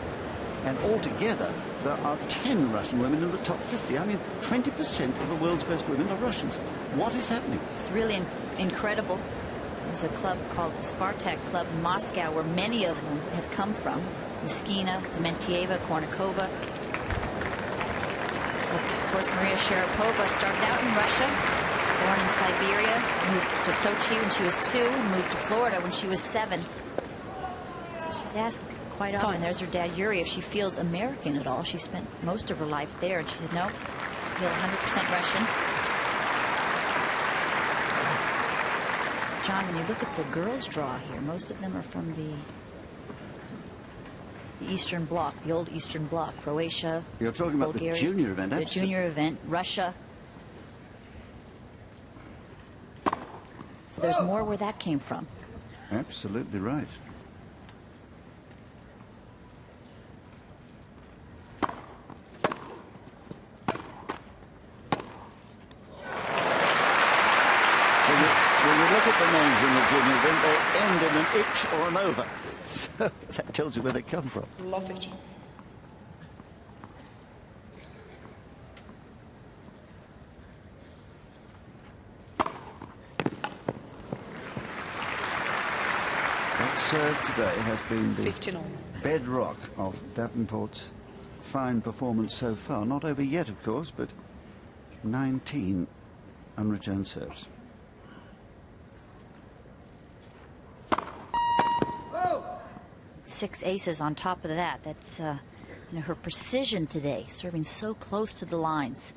And altogether, there are 10 Russian women in the top 50. I mean, 20% of the world's best women are Russians. What is happening? It's really incredible. There's a club called the Spartak Club in Moscow where many of them have come from. Miskina, Dementieva, Kornikova. But of course, Maria Sharapova started out in Russia, born in Siberia, moved to Sochi when she was 2, and moved to Florida when she was 7. So she's asked quite often, there's her dad Yuri, if she feels American at all. She spent most of her life there, and she said, no, I feel 100% Russian. John, when you look at the girls' draw here, most of them are from the Eastern Bloc, the old Eastern Bloc, Croatia, You're talking about Bulgaria, the junior event, the absolutely. junior event, Russia. So there's more where that came from. Absolutely right. When you look at the names in the junior event, they end in an itch or an over. So that tells you where they come from. Low 15. That serve today has been the 15 on. bedrock of Davenport's fine performance so far. Not over yet, of course, but 19 unreturned serves. 6 aces on top of that. That's her precision today, serving so close to the lines.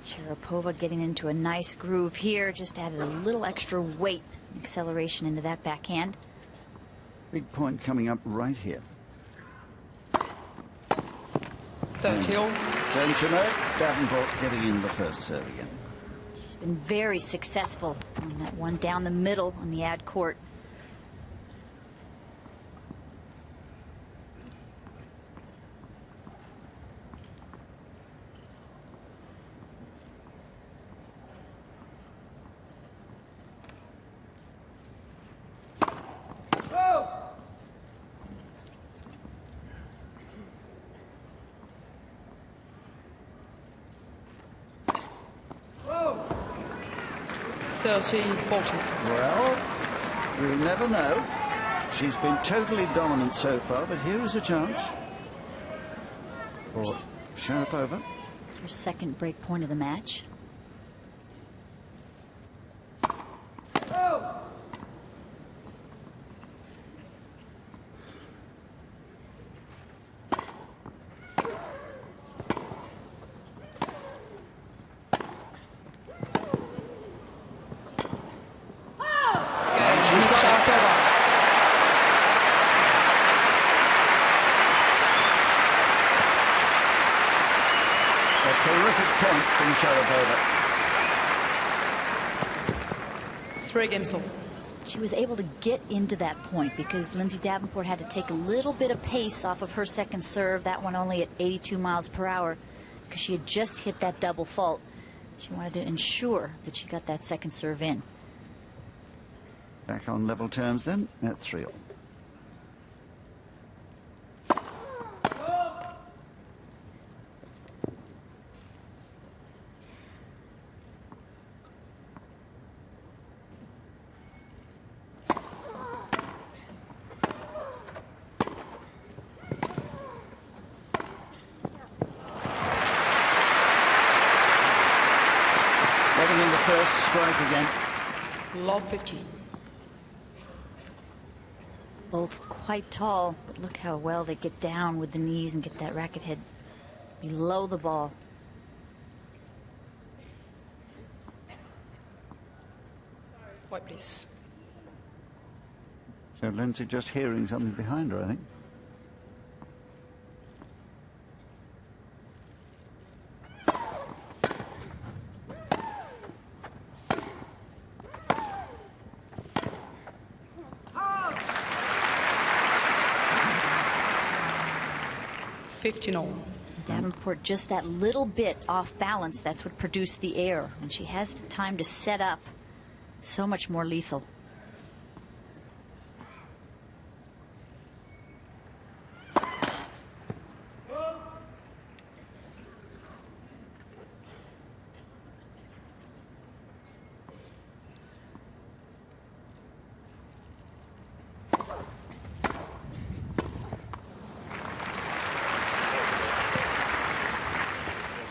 Sharapova getting into a nice groove here, just added a little extra weight and acceleration into that backhand. Big point coming up right here. 30-all. Don't you know, Davenport getting in the first serve again. She's been very successful on that one down the middle on the ad court. Well, you never know. She's been totally dominant so far, but here is a chance for Sharapova. Her second break point of the match. Terrific point from Sharapova. 3 games all. She was able to get into that point because Lindsay Davenport had to take a little bit of pace off of her second serve, that one only at 82 miles per hour, because she had just hit that double fault. She wanted to ensure that she got that second serve in. Back on level terms then at 3-all. Getting in the first strike again. Love 15. Both quite tall, but look how well they get down with the knees and get that racket head below the ball. White, please. So Lindsay just hearing something behind her, I think. Davenport just that little bit off balance. That's what produced the error. And she has the time to set up. So much more lethal.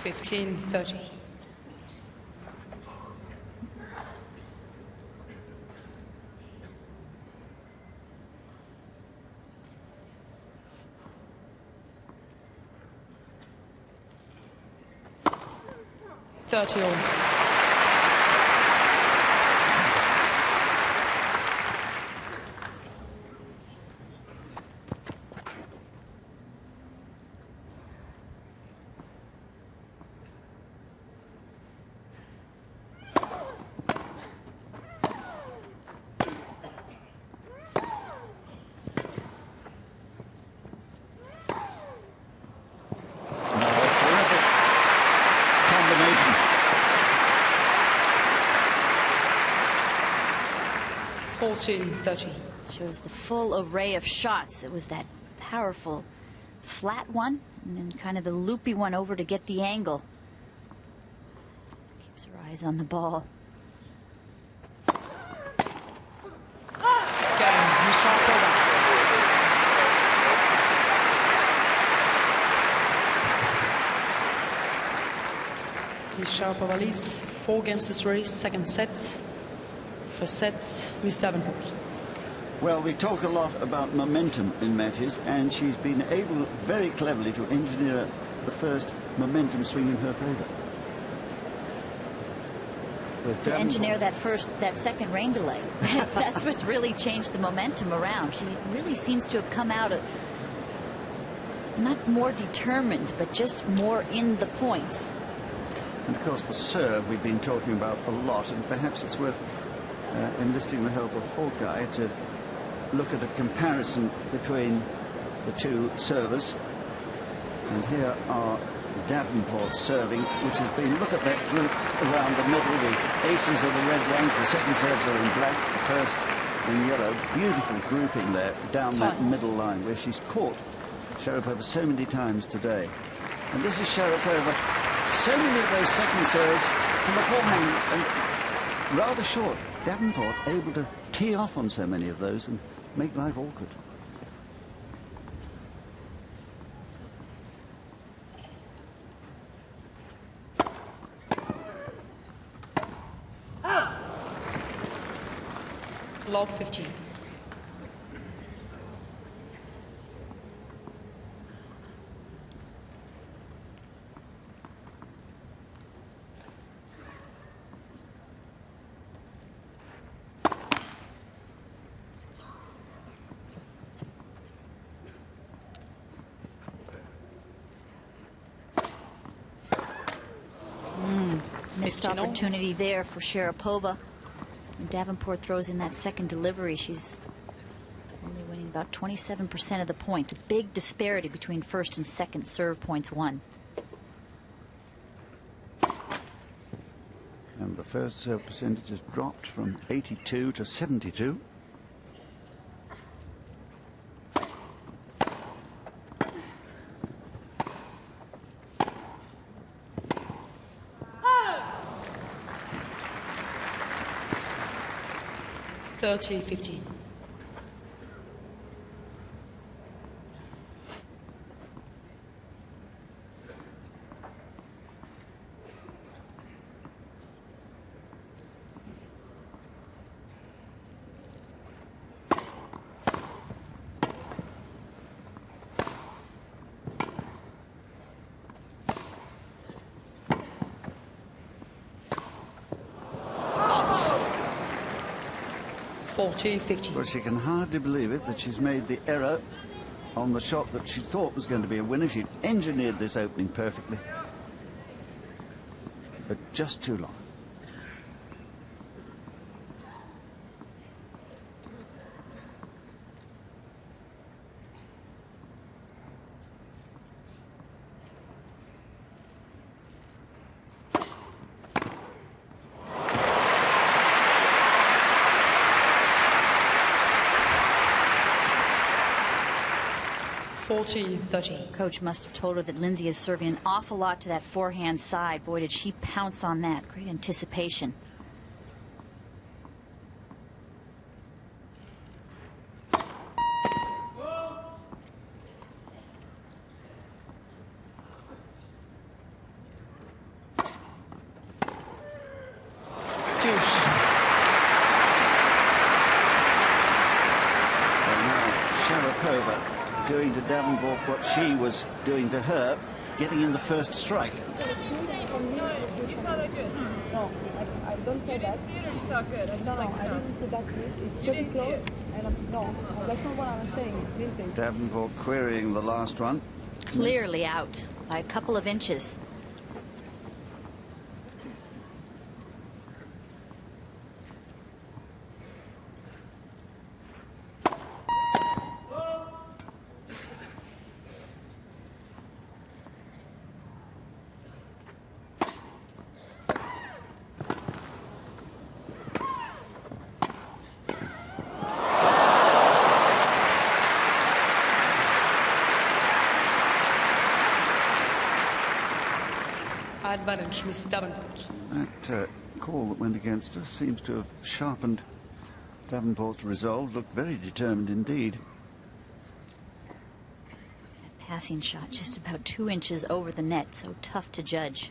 $15-30. $30-all. $14-30. Shows the full array of shots. It was that powerful flat one and then kind of the loopy one over to get the angle. Eyes on the ball. Game, Miss Sharapova. Miss Sharapova leads 4 games to 3, second set. First set, Miss Davenport. Well, we talk a lot about momentum in matches, and she's been able very cleverly to engineer the first momentum swing in her favour. To engineer that second rain delay. That's what's really changed the momentum around. She really seems to have come out not more determined, but just more in the points. And of course the serve we've been talking about a lot, and perhaps it's worth enlisting the help of Hawkeye to look at a comparison between the two servers. And here are Davenport serving, which has been, look at that group around the middle. The aces are the red ones, the second serves are in black, the first in yellow. Beautiful grouping there down that middle line where she's caught Sharapova so many times today. And this is Sharapova. So many of those second serves from the forehand and rather short. Davenport able to tee off on so many of those and make life awkward. Love 15. Missed opportunity there for Sharapova. When Davenport throws in that second delivery, she's only winning about 27% of the points. A big disparity between first and second serve points won. And the first serve percentage has dropped from 82 to 72. $30-15. $40-15. Well, she can hardly believe it that she's made the error on the shot that she thought was going to be a winner. She'd engineered this opening perfectly, but just too long. $40-30. Coach must have told her that Lindsay is serving an awful lot to that forehand side. Boy, did she pounce on that. Great anticipation. Deuce. And now Sharapova doing to Davenport what she was doing to her, getting in the first strike. No, you saw that good. No, I don't say that. You didn't see it or you saw it good? I didn't see that good. It's pretty close. No, that's not what I'm saying. Lindsay. Davenport querying the last one. Clearly out by a couple of inches. Advantage, Miss Davenport. That call that went against us seems to have sharpened Davenport's resolve. Looked very determined indeed. That passing shot just about 2 inches over the net, so tough to judge.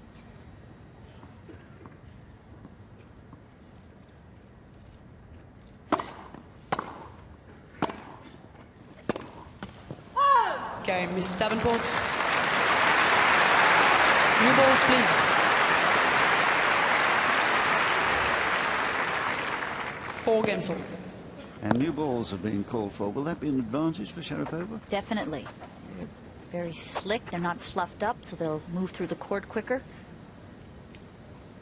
Okay, Miss Davenport. New balls, please. 4 games all. And new balls have been called for. Will that be an advantage for Sharapova? Definitely. They're very slick. They're not fluffed up, so they'll move through the court quicker.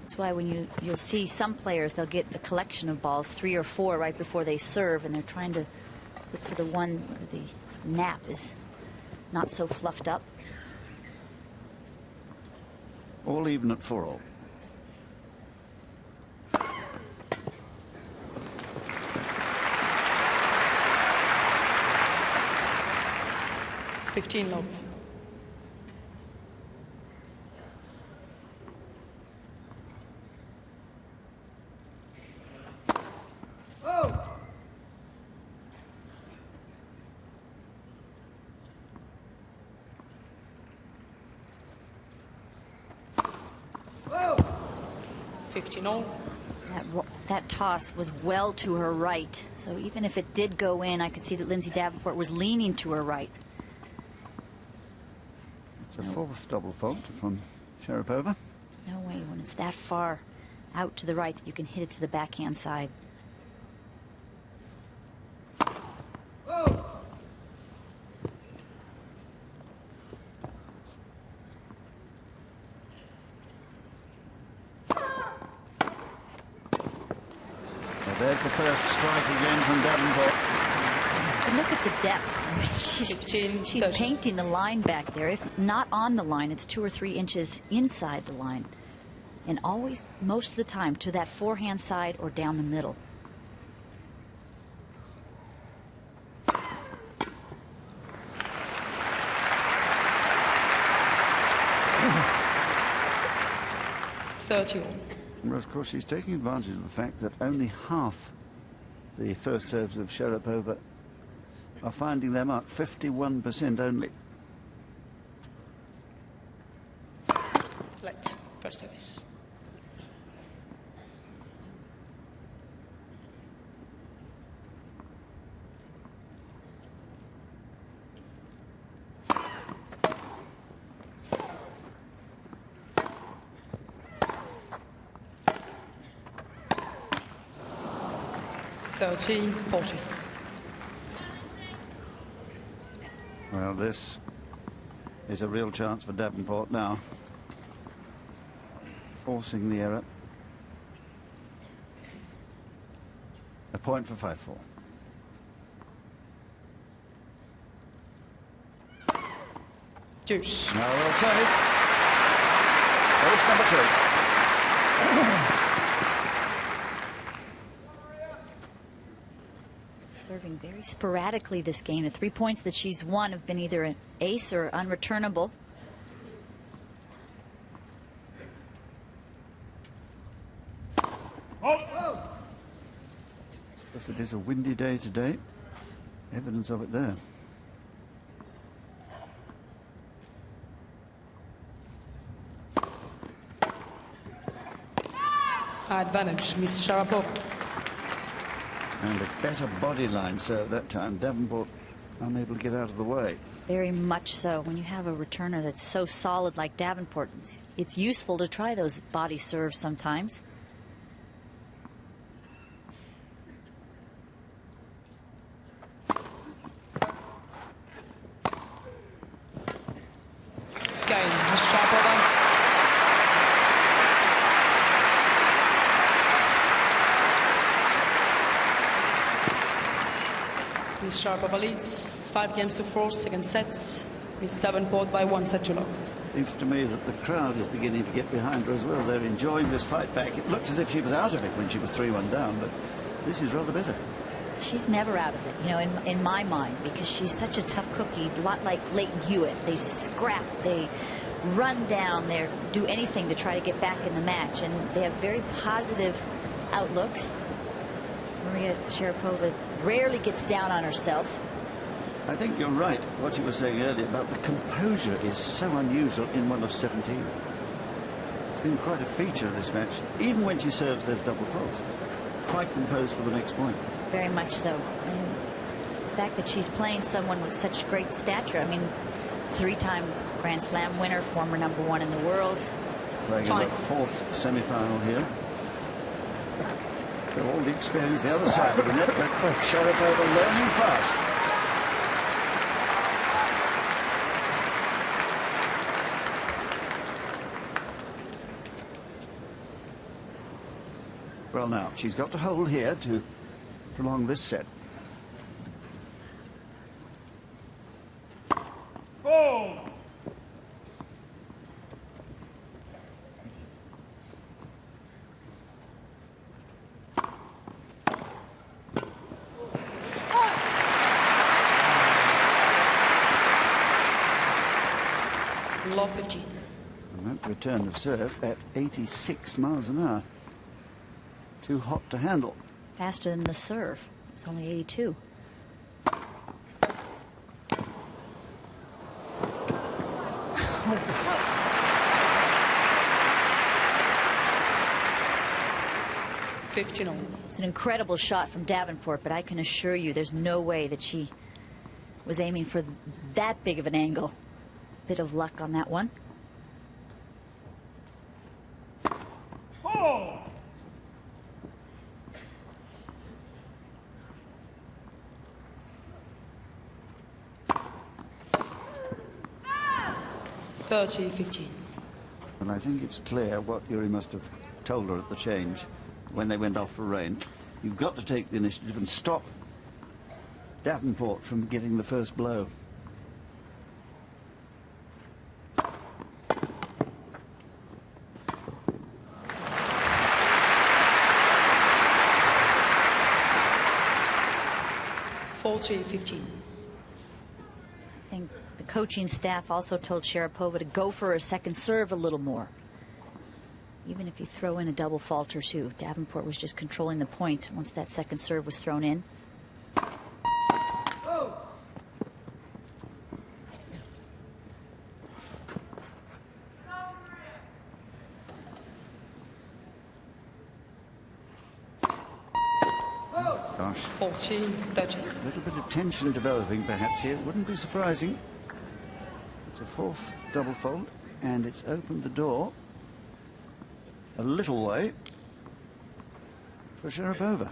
That's why when you'll see some players, they'll get a collection of balls, 3 or 4 right before they serve, and they're trying to look for the one where the nap is not so fluffed up. All even at 4-all. $15 love. That toss was well to her right, so even if it did go in, I could see that Lindsay Davenport was leaning to her right. It's a fourth double fault from Sharapova. No way when it's that far out to the right that you can hit it to the backhand side. There's the first strike again from Davenport. But look at the depth. I mean, she's painting the line back there. If not on the line, it's 2 or 3 inches inside the line. And always, most of the time, to that forehand side or down the middle. Well, of course, she's taking advantage of the fact that only half the first serves of Sharapova are finding their mark, 51% only. Let first service. $13-40. Well, this is a real chance for Davenport now. Forcing the error. A point for 5-4. Deuce. Now we'll save. Ace number 3. Serving very sporadically this game. The 3 points that she's won have been either an ace or unreturnable. Yes, it is a windy day today. Evidence of it there. Advantage, Miss Sharapova. And a better body line serve that time. Davenport unable to get out of the way. Very much so. When you have a returner that's so solid like Davenport, it's useful to try those body serves sometimes. Game, Miss Sharapova. Miss Sharapova leads 5-4, second sets. Miss Davenport by 1 set to love. Seems to me that the crowd is beginning to get behind her as well. They're enjoying this fight back. It looked as if she was out of it when she was 3-1 down, but this is rather better. She's never out of it, you know, in my mind, because she's such a tough cookie, a lot like Leighton Hewitt. They scrap, they run down, they do anything to try to get back in the match, and they have very positive outlooks. Maria Sharapova rarely gets down on herself. I think you're right, what you were saying earlier about the composure is so unusual in one of 17. It's been quite a feature of this match, even when she serves those double faults. Quite composed for the next point. Very much so. And the fact that she's playing someone with such great stature, I mean, 3-time Grand Slam winner, former #1 in the world. Playing in the 4th semi-final here. With all the experience the other side of the net, but Sharapova learning fast. Well, now, she's got to hold here to prolong this set. Oh! Love 15. And that return of serve at 86 miles an hour. Too hot to handle. Faster than the serve. It's only 82. It's an incredible shot from Davenport, but I can assure you there's no way that she was aiming for that big of an angle. Bit of luck on that one. Oh! (30-15). And I think it's clear what Yuri must have told her at the change when they went off for rain. You've got to take the initiative and stop Davenport from getting the first blow. (40-15). I think the coaching staff also told Sharapova to go for her second serve a little more. Even if you throw in a double fault or two, Davenport was just controlling the point once that second serve was thrown in. Oh. Gosh. 40-30. A little bit of tension developing perhaps here. Wouldn't be surprising. It's a 4th double fault, and it's opened the door a little way for Sharapova.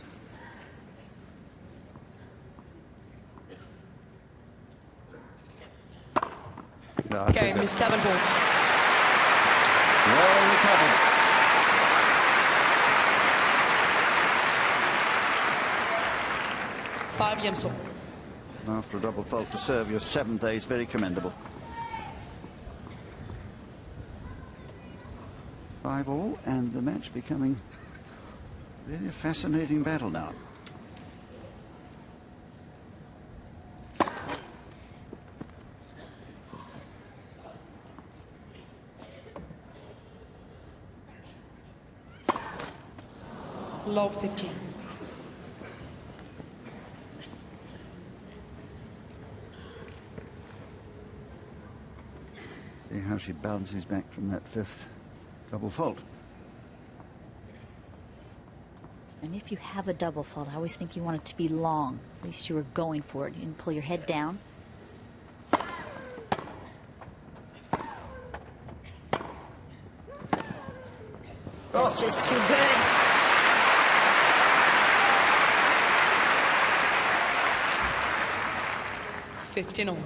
No, Game is Davenport. Well recovered. Five games on. After a double fault to serve your 7th ace, very commendable. 5-all, and the match becoming really a fascinating battle now. Love 15. See how she bounces back from that 5th double fault. And if you have a double fault, I always think you want it to be long. At least you were going for it. You can pull your head down. That's just too good. (15-all).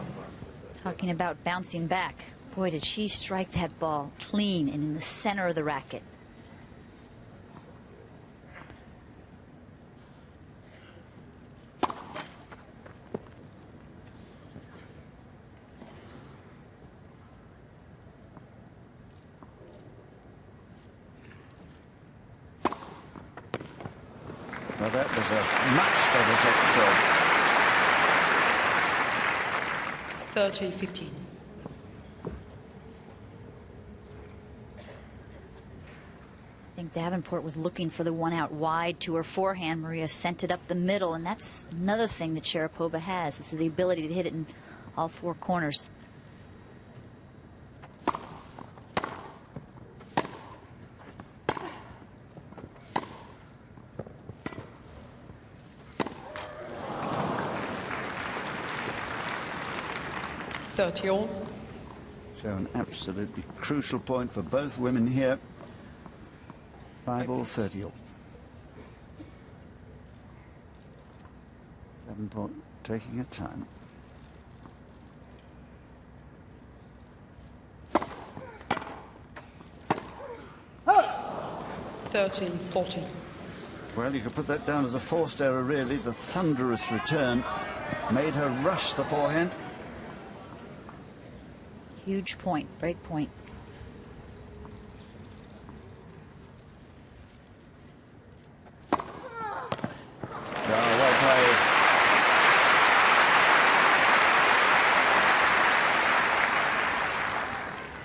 Talking about bouncing back. Boy, did she strike that ball clean and in the center of the racket. Well, that was a much better second serve. 30-15. Davenport was looking for the one out wide to her forehand. Maria sent it up the middle, and that's another thing that Sharapova has. It's the ability to hit it in all four corners. All. So an absolutely crucial point for both women here. 5-all, 30-all. Davenport taking her time. Oh! 13-14. Well, you could put that down as a forced error, really. The thunderous return made her rush the forehand. Huge point, break point. Well played.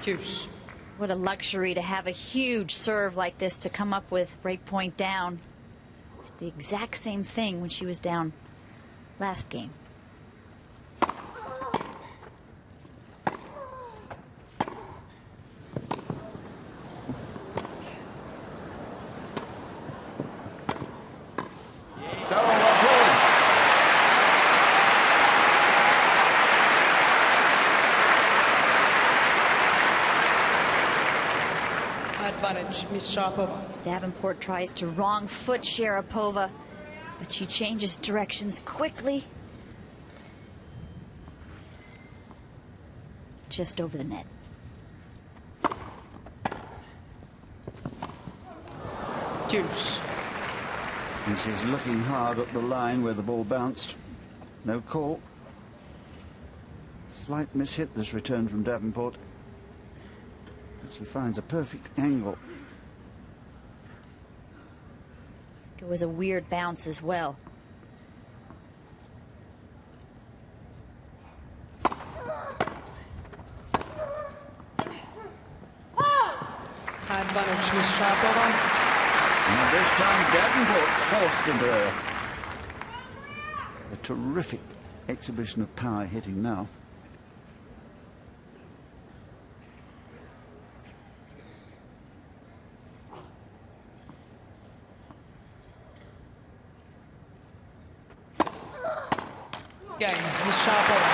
Deuce. What a luxury to have a huge serve like this to come up with break point down. The exact same thing when she was down last game. Advantage, Miss Sharapova. Davenport tries to wrong foot Sharapova, but she changes directions quickly. Just over the net. Deuce. And she's looking hard at the line where the ball bounced. No call. Slight mishit, this return from Davenport. She finds a perfect angle. It was a weird bounce as well. Advantage, Miss Sharapova. And this time Davenport forced into her. A terrific exhibition of power hitting now. Game, Miss Sharapova.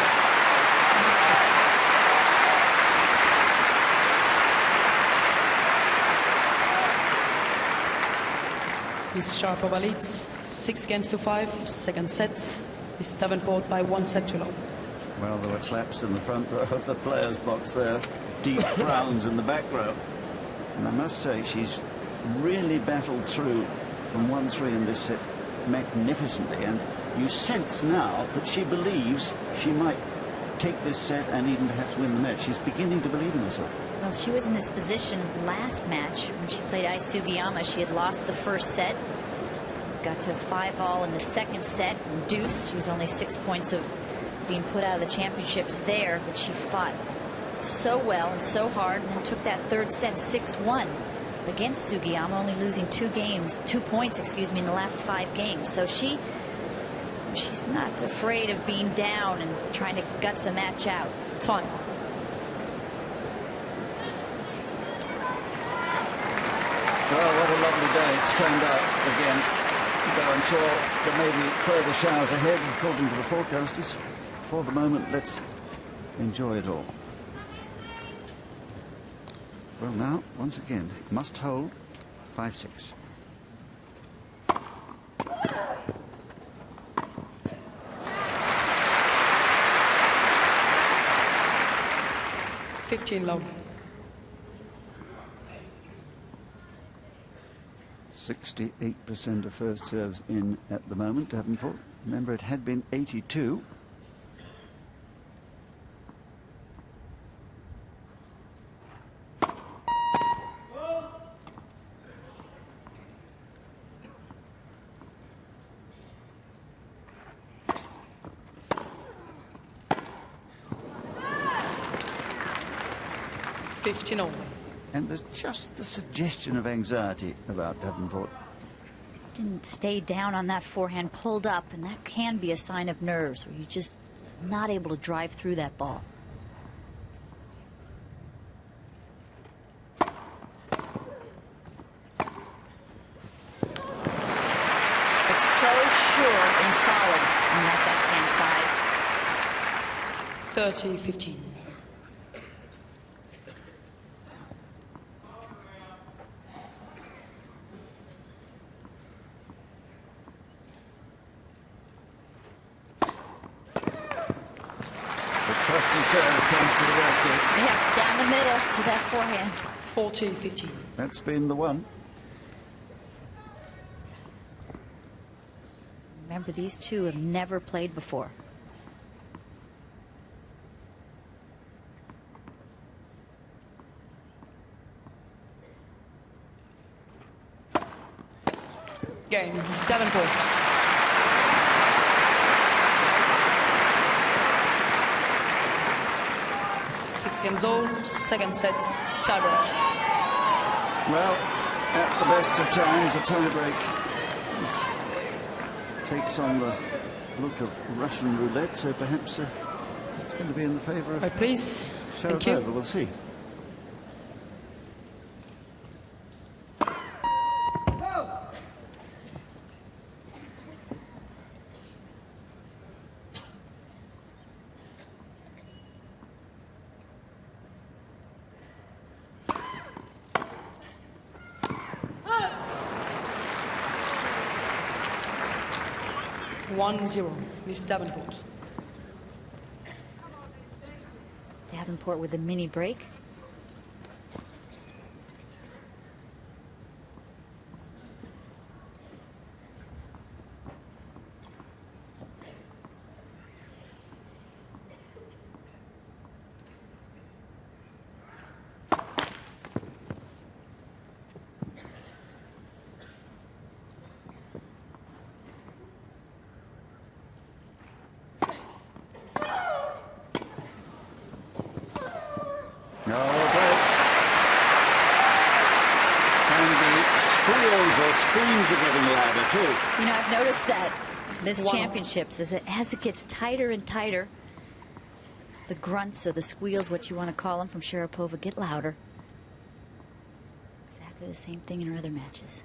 Miss Sharapova leads 6-5, second set. Miss Davenport by 1 set to love. Well, there were claps in the front row of the players' box there, deep frowns in the back row. And I must say, she's really battled through from 1-3 in this set magnificently. And you sense now that she believes she might take this set and even perhaps win the match. She's beginning to believe in herself. Well, she was in this position last match when she played Ai Sugiyama. She had lost the first set, got to 5-all in the second set, and deuce. She was only 6 points of being put out of the championships there, but she fought so well and so hard, and then took that third set 6-1 against Sugiyama, only losing 2 points, in the last 5 games. So she's not afraid of being down and trying to guts a match out. Time. Well, what a lovely day it's turned out again. Though I'm sure there may be further showers ahead, according to the forecasters. For the moment, let's enjoy it all. Well, now, once again, must hold 5-6. Love. 68% of first serves in at the moment, Davenport. Remember, it had been 82. All. And there's just the suggestion of anxiety about Davenport. Didn't stay down on that forehand, pulled up, and that can be a sign of nerves where you're just not able to drive through that ball. It's so sure and solid on that backhand side. 30-15. Trusty serve comes to the rescue. Yeah, down the middle to that forehand. 40-15. That's been the one. Remember, these two have never played before. Game is Davenport. Games all, second set, tiebreak. Well, at the best of times, a tiebreak takes on the look of Russian roulette, so perhaps it's going to be in the favour of Right, please. Thank you. Sharapova. We'll see. One-zero, Miss Davenport. Davenport with a mini break. No, but and the squeals or screams are getting louder too. You know, I've noticed that this Wow. championships, as it gets tighter and tighter, the grunts or the squeals, what you want to call them, from Sharapova get louder. Exactly the same thing in her other matches.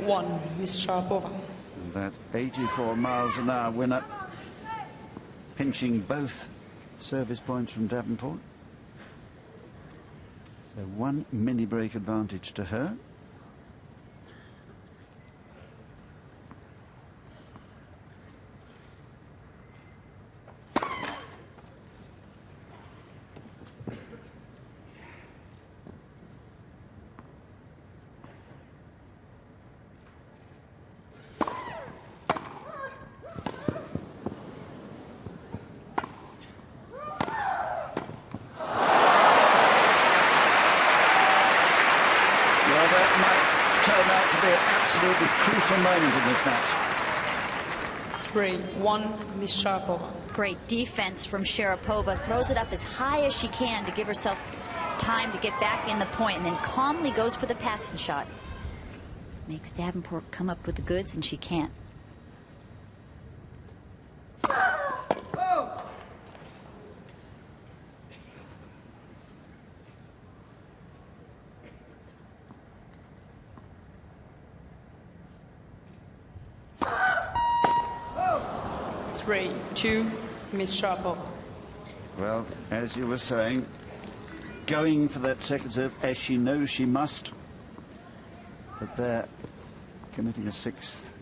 One, Miss Sharapova. And that 84 miles an hour winner, pinching both service points from Davenport. So one mini break advantage to her. Absolutely crucial moment in this match. 3-1, Miss Sharapova. Great defense from Sharapova. Throws it up as high as she can to give herself time to get back in the point, and then calmly goes for the passing shot. Makes Davenport come up with the goods, and she can't. Three, two, Miss Sharapova. Well, as you were saying, going for that second serve as she knows she must, but they're committing a sixth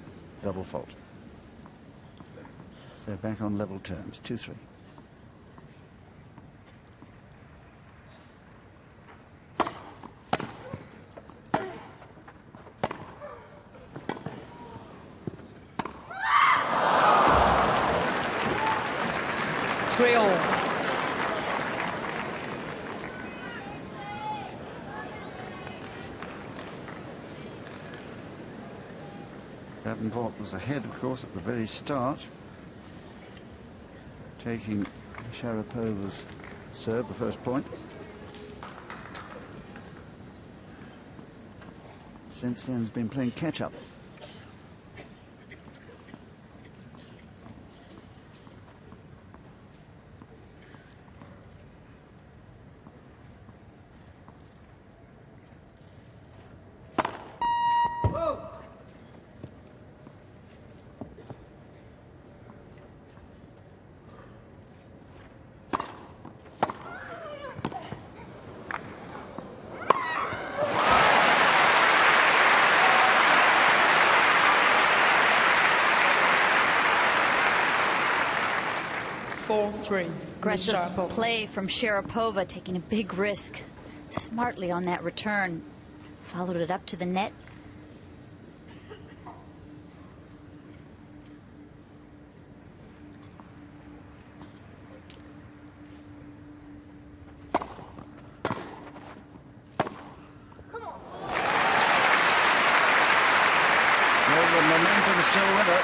double fault. So back on level terms, 2-3. Davenport was ahead, of course, at the very start, taking Sharapova's serve, the first point. Since then, has been playing catch-up. Aggressive play from Sharapova, taking a big risk smartly on that return. Followed it up to the net. Well, the momentum is still with her.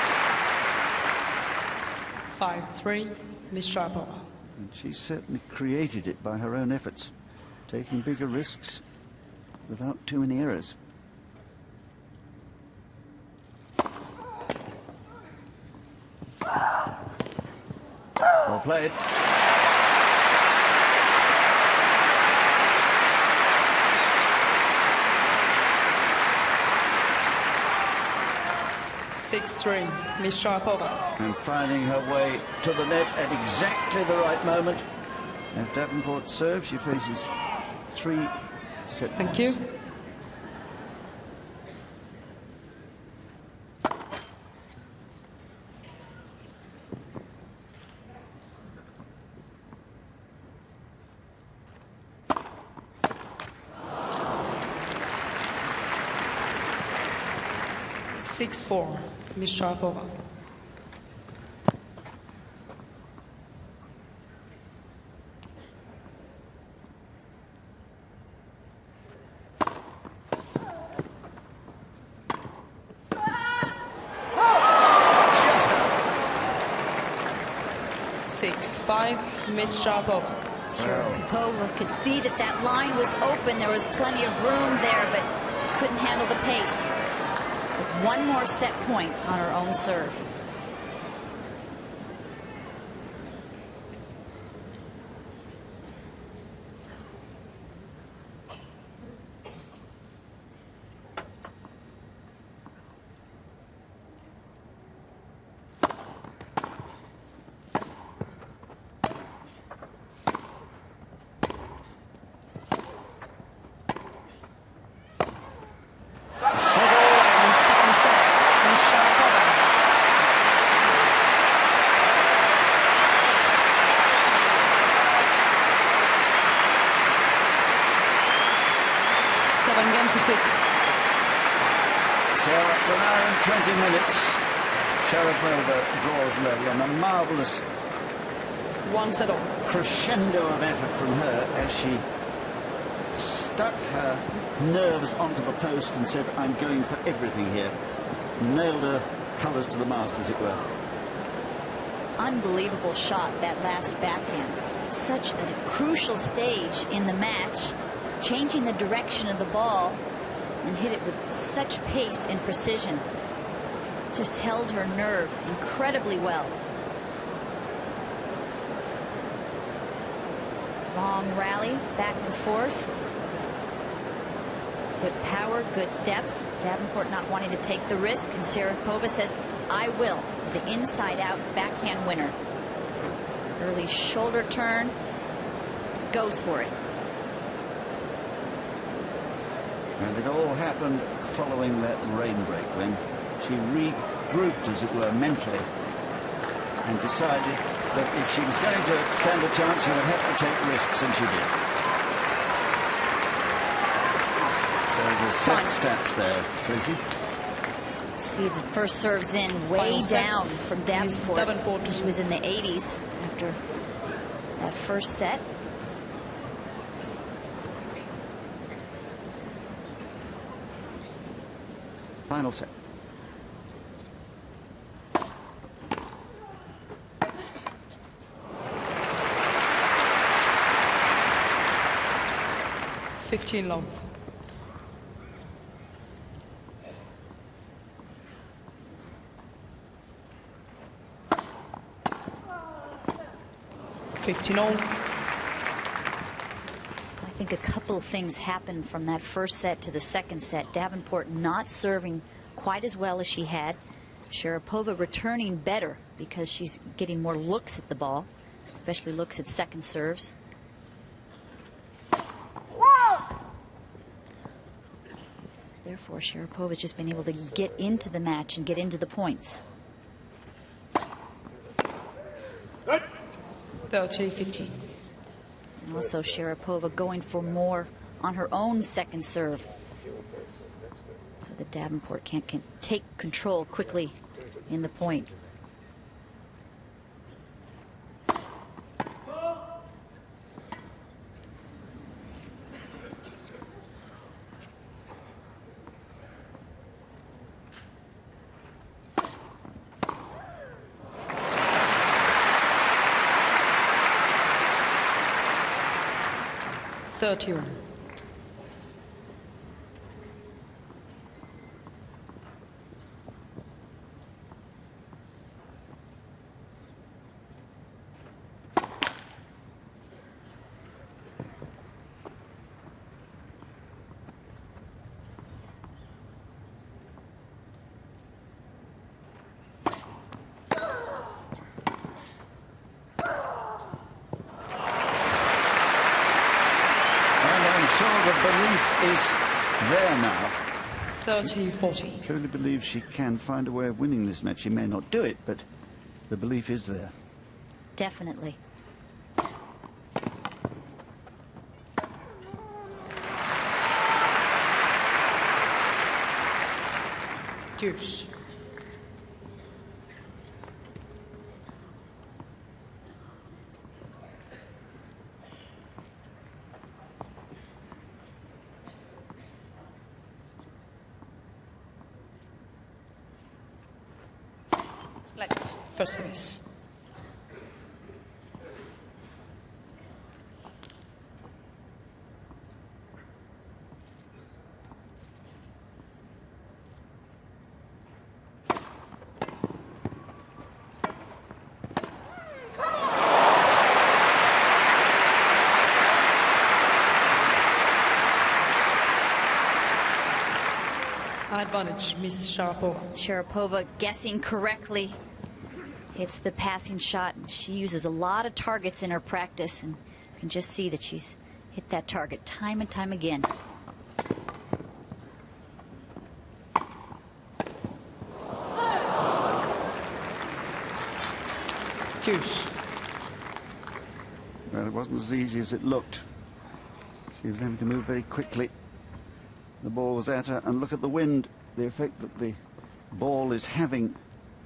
5-3, Miss Sharapova. And she certainly created it by her own efforts, taking bigger risks without too many errors. Well played. Miss Sharapova. And finding her way to the net at exactly the right moment. As Davenport serves, she faces 3 set points. Thank you. Miss Sharapova. Just 6-5, Miss Sharapova. Sharapova could see that that line was open. There was plenty of room there, but couldn't handle the pace. One more set point on her own serve. To 6. So after an hour and 20 minutes, Sharapova draws level, and a marvellous 1-all. crescendo of effort from her as she stuck her nerves onto the post and said, I'm going for everything here. Nailed her colours to the mast, as it were. Unbelievable shot, that last backhand. Such a crucial stage in the match. Changing the direction of the ball and hit it with such pace and precision. Just held her nerve incredibly well. Long rally, back and forth. Good power, good depth. Davenport not wanting to take the risk, and Sharapova says, I will. The inside-out backhand winner. Early shoulder turn. Goes for it. And it all happened following that rain break, when she regrouped, as it were, mentally, and decided that if she was going to stand a chance, she would have to take risks, and she did. So there's set stats there, Tracy. See, the first serve's in way down from Davenport. She was in the 80s after that first set. Final set. 15 long. all. I think a couple of things happened from that first set to the second set. Davenport not serving quite as well as she had. Sharapova returning better because she's getting more looks at the ball, especially looks at second serves. Therefore, Sharapova's just been able to get into the match and get into the points. 30-15. And also Sharapova going for more on her own second serve, so that Davenport can take control quickly in the point. The belief is there now. 30-40. Truly believes she can find a way of winning this match. She may not do it, but the belief is there. Definitely. Deuce. First service. Advantage, Miss Sharapova. Sharapova guessing correctly. It's the passing shot. She uses a lot of targets in her practice, and you can just see that she's hit that target time and time again. Deuce. Well, it wasn't as easy as it looked. She was having to move very quickly. The ball was at her, and look at the wind. The effect that the ball is having,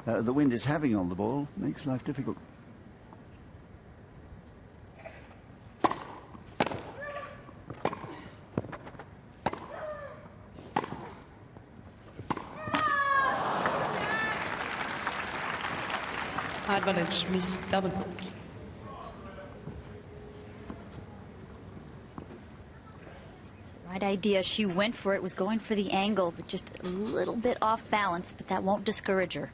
the wind is having on the ball, makes life difficult. Advantage, Miss Davenport. Right idea. She went for it, was going for the angle, but just a little bit off balance, but that won't discourage her.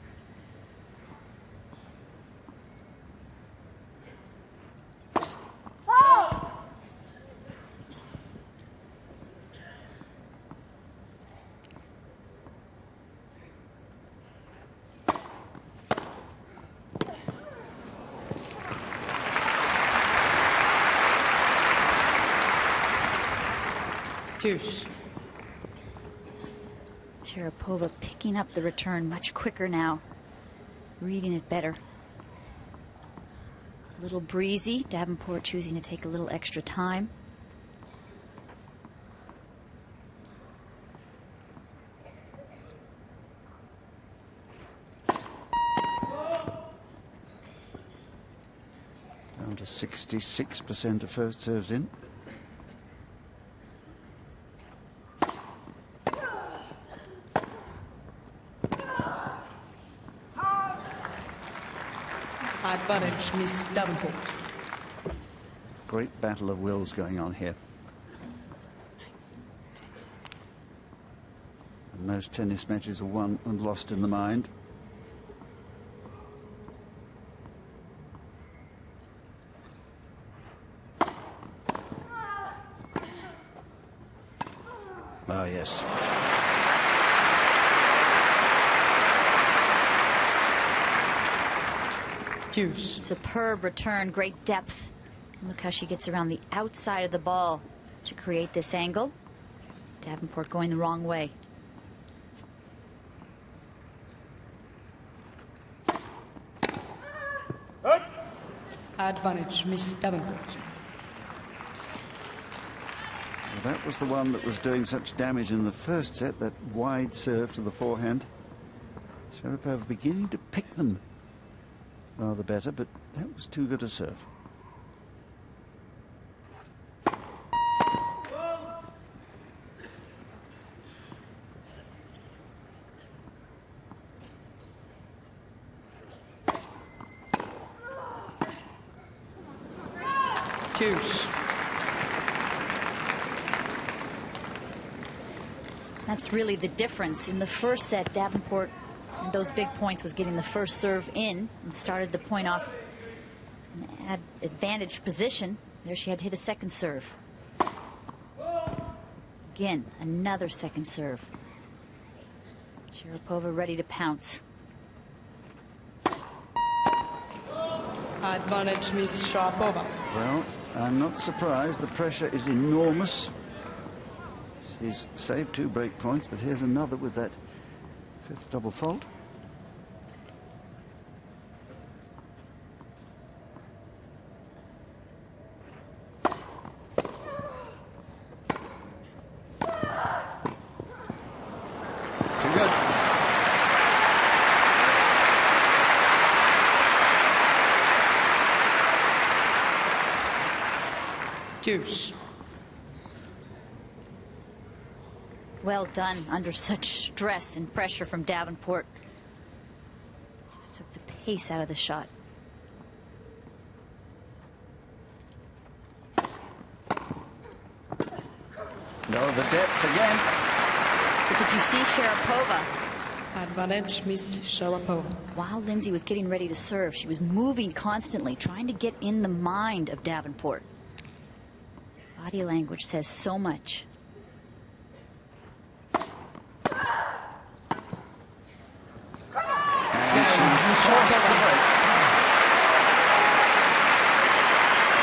Deuce. Sharapova picking up the return much quicker now, reading it better. A little breezy. Davenport choosing to take a little extra time. Down to 66% of first serves in. Advantage, Miss Davenport. Great battle of wills going on here. Most tennis matches are won and lost in the mind. Oh, yes. Deuce. Superb return, great depth. Look how she gets around the outside of the ball to create this angle. Davenport going the wrong way. Advantage, Miss Davenport. Well, that was the one that was doing such damage in the first set, that wide serve to the forehand. Sharapova beginning to pick them rather better, but that was too good a serve. Deuce. That's really the difference. In the first set, Davenport and those big points was getting the first serve in and started the point off in an advantage position. There she had to hit a second serve. Again, another second serve. Sharapova ready to pounce. Advantage, Miss Sharapova. Well, I'm not surprised. The pressure is enormous. She's saved 2 break points, but here's another with that 5th double fault. Too good. Deuce. Well done under such stress and pressure from Davenport. Just took the pace out of the shot. No, the depth again. But did you see Sharapova? Advantage, Miss Sharapova. While Lindsay was getting ready to serve, she was moving constantly, trying to get in the mind of Davenport. Body language says so much.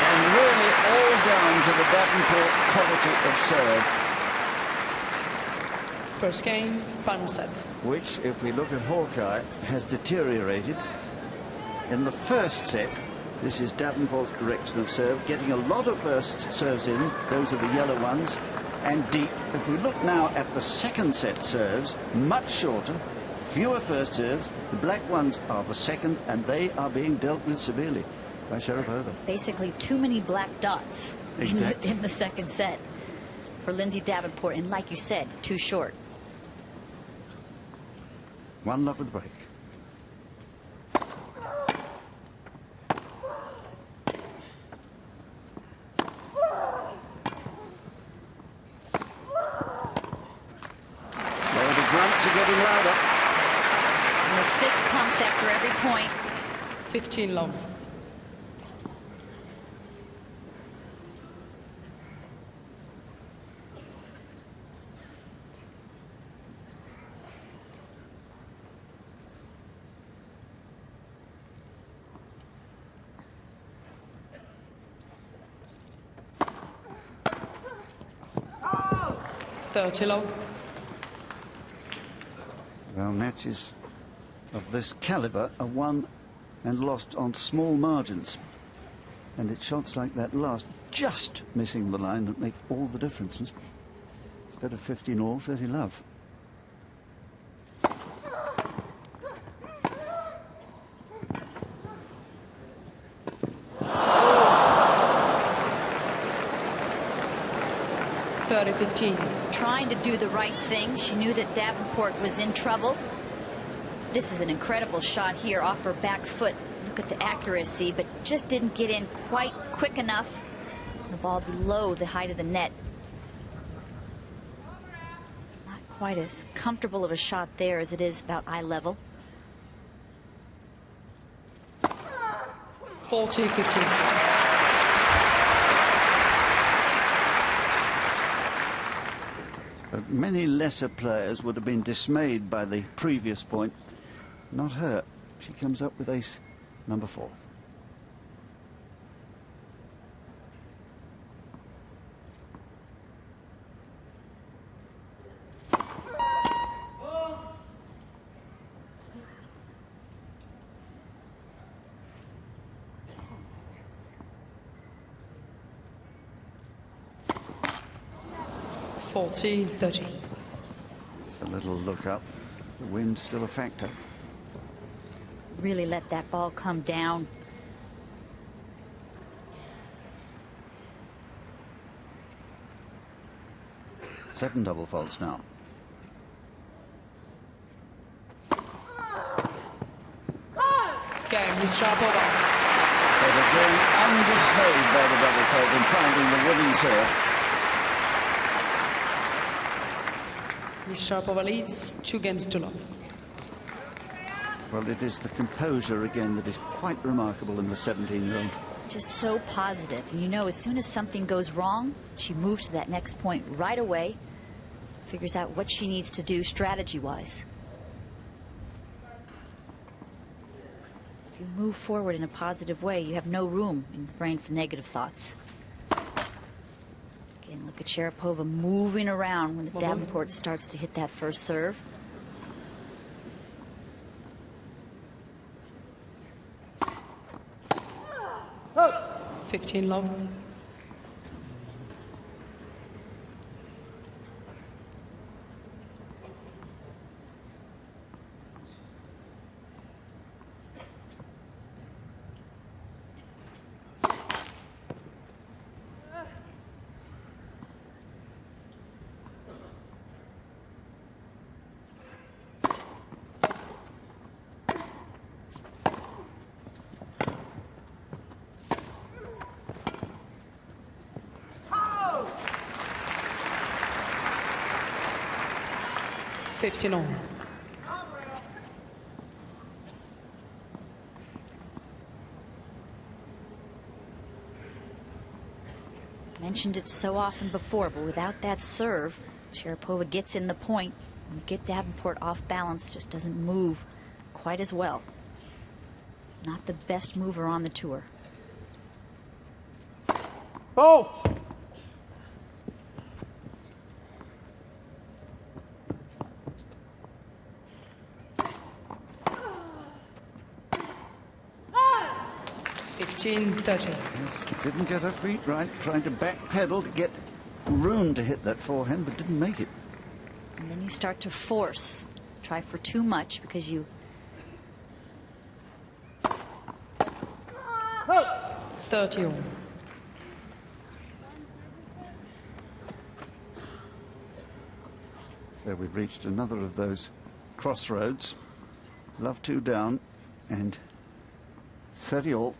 And really all down to the Davenport quality of serve. First game, final set. Which, if we look at Hawkeye, has deteriorated. In the first set, this is Davenport's direction of serve, getting a lot of first serves in. Those are the yellow ones, and deep. If we look now at the second set serves, much shorter, fewer first serves. The black ones are the second, and they are being dealt with severely by Sharapova. Basically too many black dots Exactly. in the second set for Lindsay Davenport, and like you said, too short. 1 love with the break. Well, the grunts are getting louder. And the fist pumps after every point. 15 love. Oh! 30 love. Well, matches of this caliber are won and lost on small margins. And it's shots like that last, just missing the line, that make all the difference. Instead of 15 all, 30 love. Trying to do the right thing. She knew that Davenport was in trouble. This is an incredible shot here off her back foot. Look at the accuracy, but just didn't get in quite quick enough. The ball below the height of the net. Not quite as comfortable of a shot there as it is about eye level. 40-15. Many lesser players would have been dismayed by the previous point. Not her. She comes up with ace number 4. $40-30. It's a little look up. The wind's still a factor. Really let that ball come down. Seven double faults now. Game, Miss Sharapova. But again, undismayed by the double fault and finding the winning serve. Miss Sharapova leads 2-0. Well, it is the composure again that is quite remarkable in the 17-year-old. Just so positive. And you know, as soon as something goes wrong, she moves to that next point right away, figures out what she needs to do strategy-wise. If you move forward in a positive way, you have no room in the brain for negative thoughts. Again, look at Sharapova moving around when the Davenport starts to hit that first serve. Oh. 15 love. $15 on. Mentioned it so often before, but without that serve, Sharapova gets in the point and get Davenport off balance, just doesn't move quite as well. Not the best mover on the tour. Oh! $15-30. Yes, didn't get her feet right, trying to backpedal to get room to hit that forehand, but didn't make it. And then you start to force. Try for too much because you... 30 all. So we've reached another of those crossroads. Love 2 down and 30 all.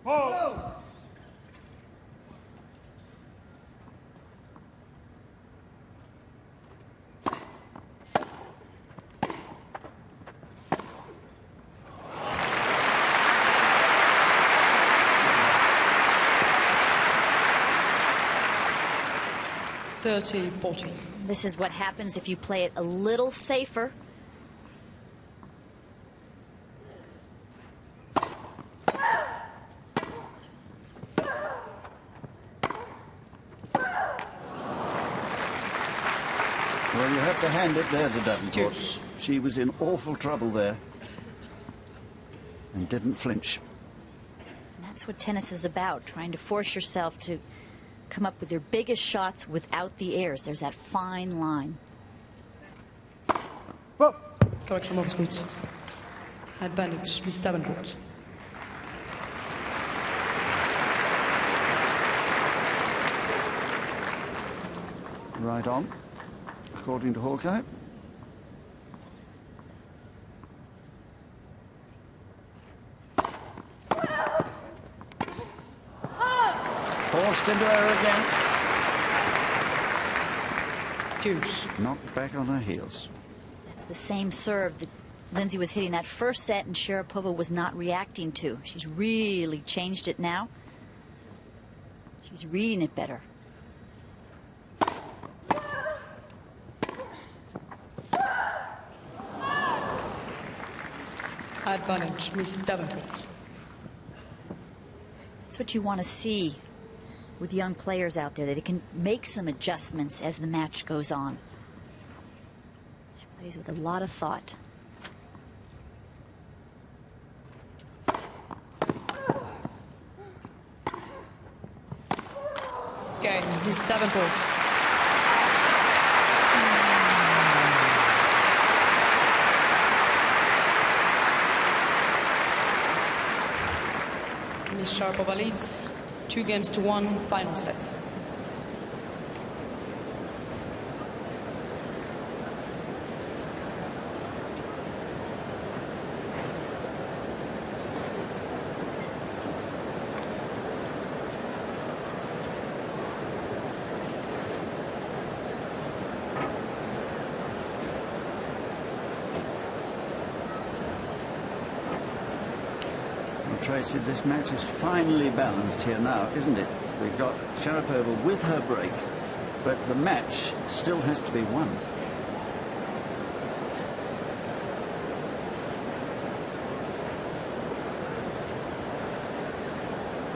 Oh! $30-40. This is what happens if you play it a little safer. Well, you have to hand it there to Davenport. Deuce. She was in awful trouble there and didn't flinch. And that's what tennis is about, trying to force yourself to come up with your biggest shots without the airs. There's that fine line. Oh! Correction box good. Advantage, Miss Davenport. Right on, according to Hawkeye. Forced into her again. Deuce. Knocked back on her heels. That's the same serve that Lindsay was hitting that first set and Sharapova was not reacting to. She's really changed it now. She's reading it better. Advantage, Miss Davenport. That's what you want to see with young players out there, that they can make some adjustments as the match goes on. She plays with a lot of thought. Game, Miss Davenport. Miss Sharapova leads 2-1, final set. Tracy, this match is finely balanced here now, isn't it? We've got Sharapova with her break, but the match still has to be won.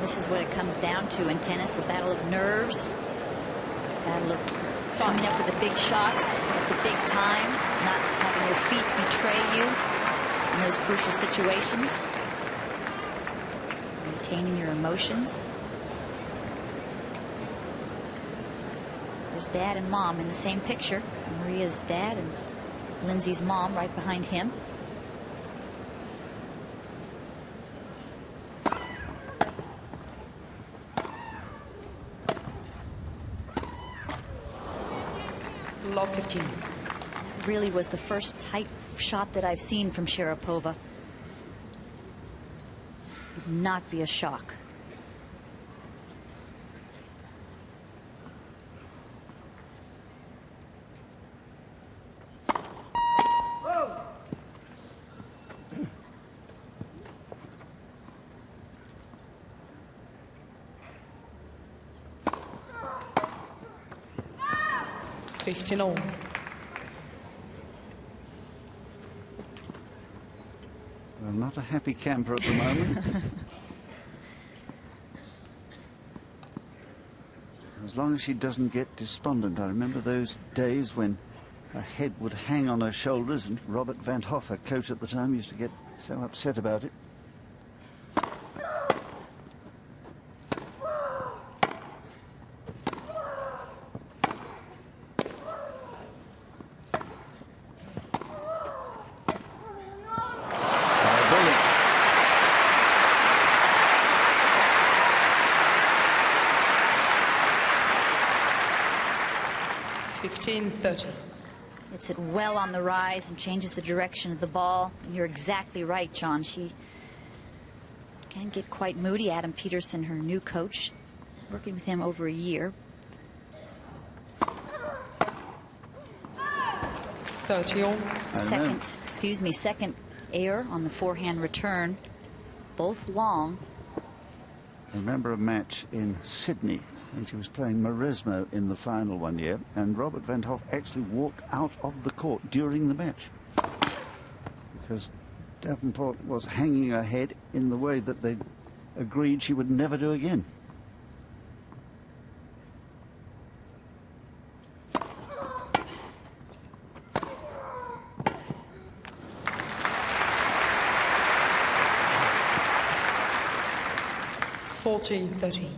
This is what it comes down to in tennis, a battle of nerves, a battle of coming up with the big shots at the big time, not having your feet betray you in those crucial situations. Maintaining your emotions. There's dad and mom in the same picture. Maria's dad and Lindsay's mom right behind him. Love 15. Really was the first tight shot that I've seen from Sharapova. Would not be a shock. Whoa. $15-all. Well, not a happy camper at the moment. As long as she doesn't get despondent. I remember those days when her head would hang on her shoulders, and Robert Van Hoff, her coach at the time, used to get so upset about it. $15-30. It's it well on the rise and changes the direction of the ball. And you're exactly right, John. She can get quite moody. Adam Peterson, her new coach, working with him over a year. 30-all. Second error on the forehand return. Both long. I remember a match in Sydney, and she was playing Maresmo in the final one year, and Robert Van Hoff actually walked out of the court during the match because Davenport was hanging her head in the way that they agreed she would never do again. $14-30.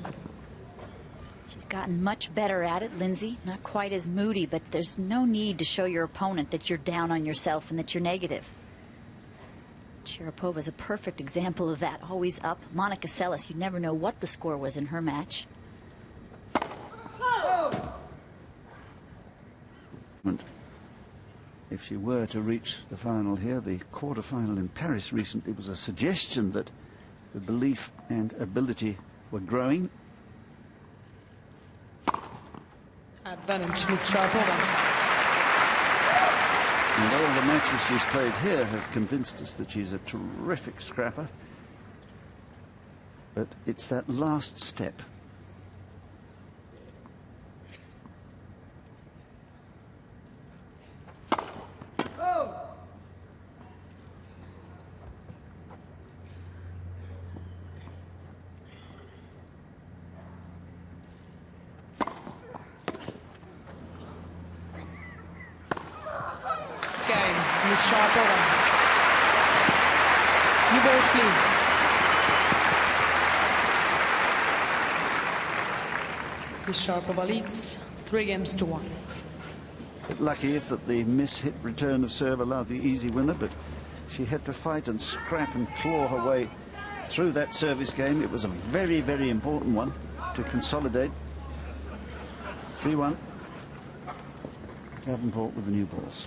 She's gotten much better at it, Lindsay. Not quite as moody, but there's no need to show your opponent that you're down on yourself and that you're negative. Sharapova is a perfect example of that. Always up. Monica Seles, you never know what the score was in her match. If she were to reach the final here, the quarterfinal in Paris recently was a suggestion that the belief and ability were growing. Advantage, Miss Sharapova. And all the matches she's played here have convinced us that she's a terrific scrapper. But it's that last step. Miss Sharapova. New balls, please. Miss Sharapova leads 3-1. Lucky if that the miss-hit return of serve allowed the easy winner, but she had to fight and scrap and claw her way through that service game. It was a very, very important one to consolidate. 3-1. Davenport with the new balls.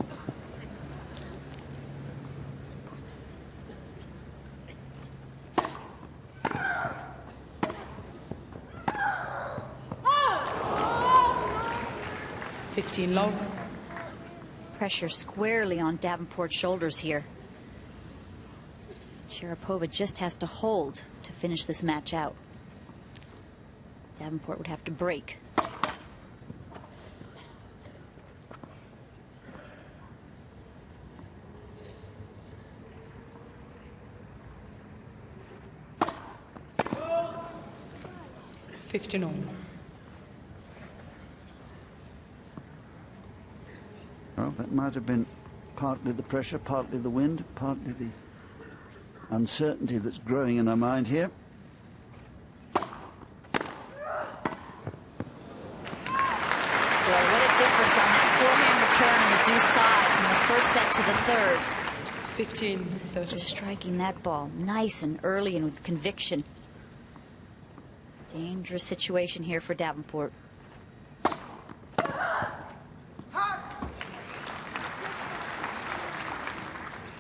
Love. Pressure squarely on Davenport's shoulders here. Sharapova just has to hold to finish this match out. Davenport would have to break. Well, that might have been partly the pressure, partly the wind, partly the uncertainty that's growing in our mind here. Boy, what a difference on that forehand return and the deuce side from the first set to the third. 15-30. Just striking that ball nice and early and with conviction. Dangerous situation here for Davenport.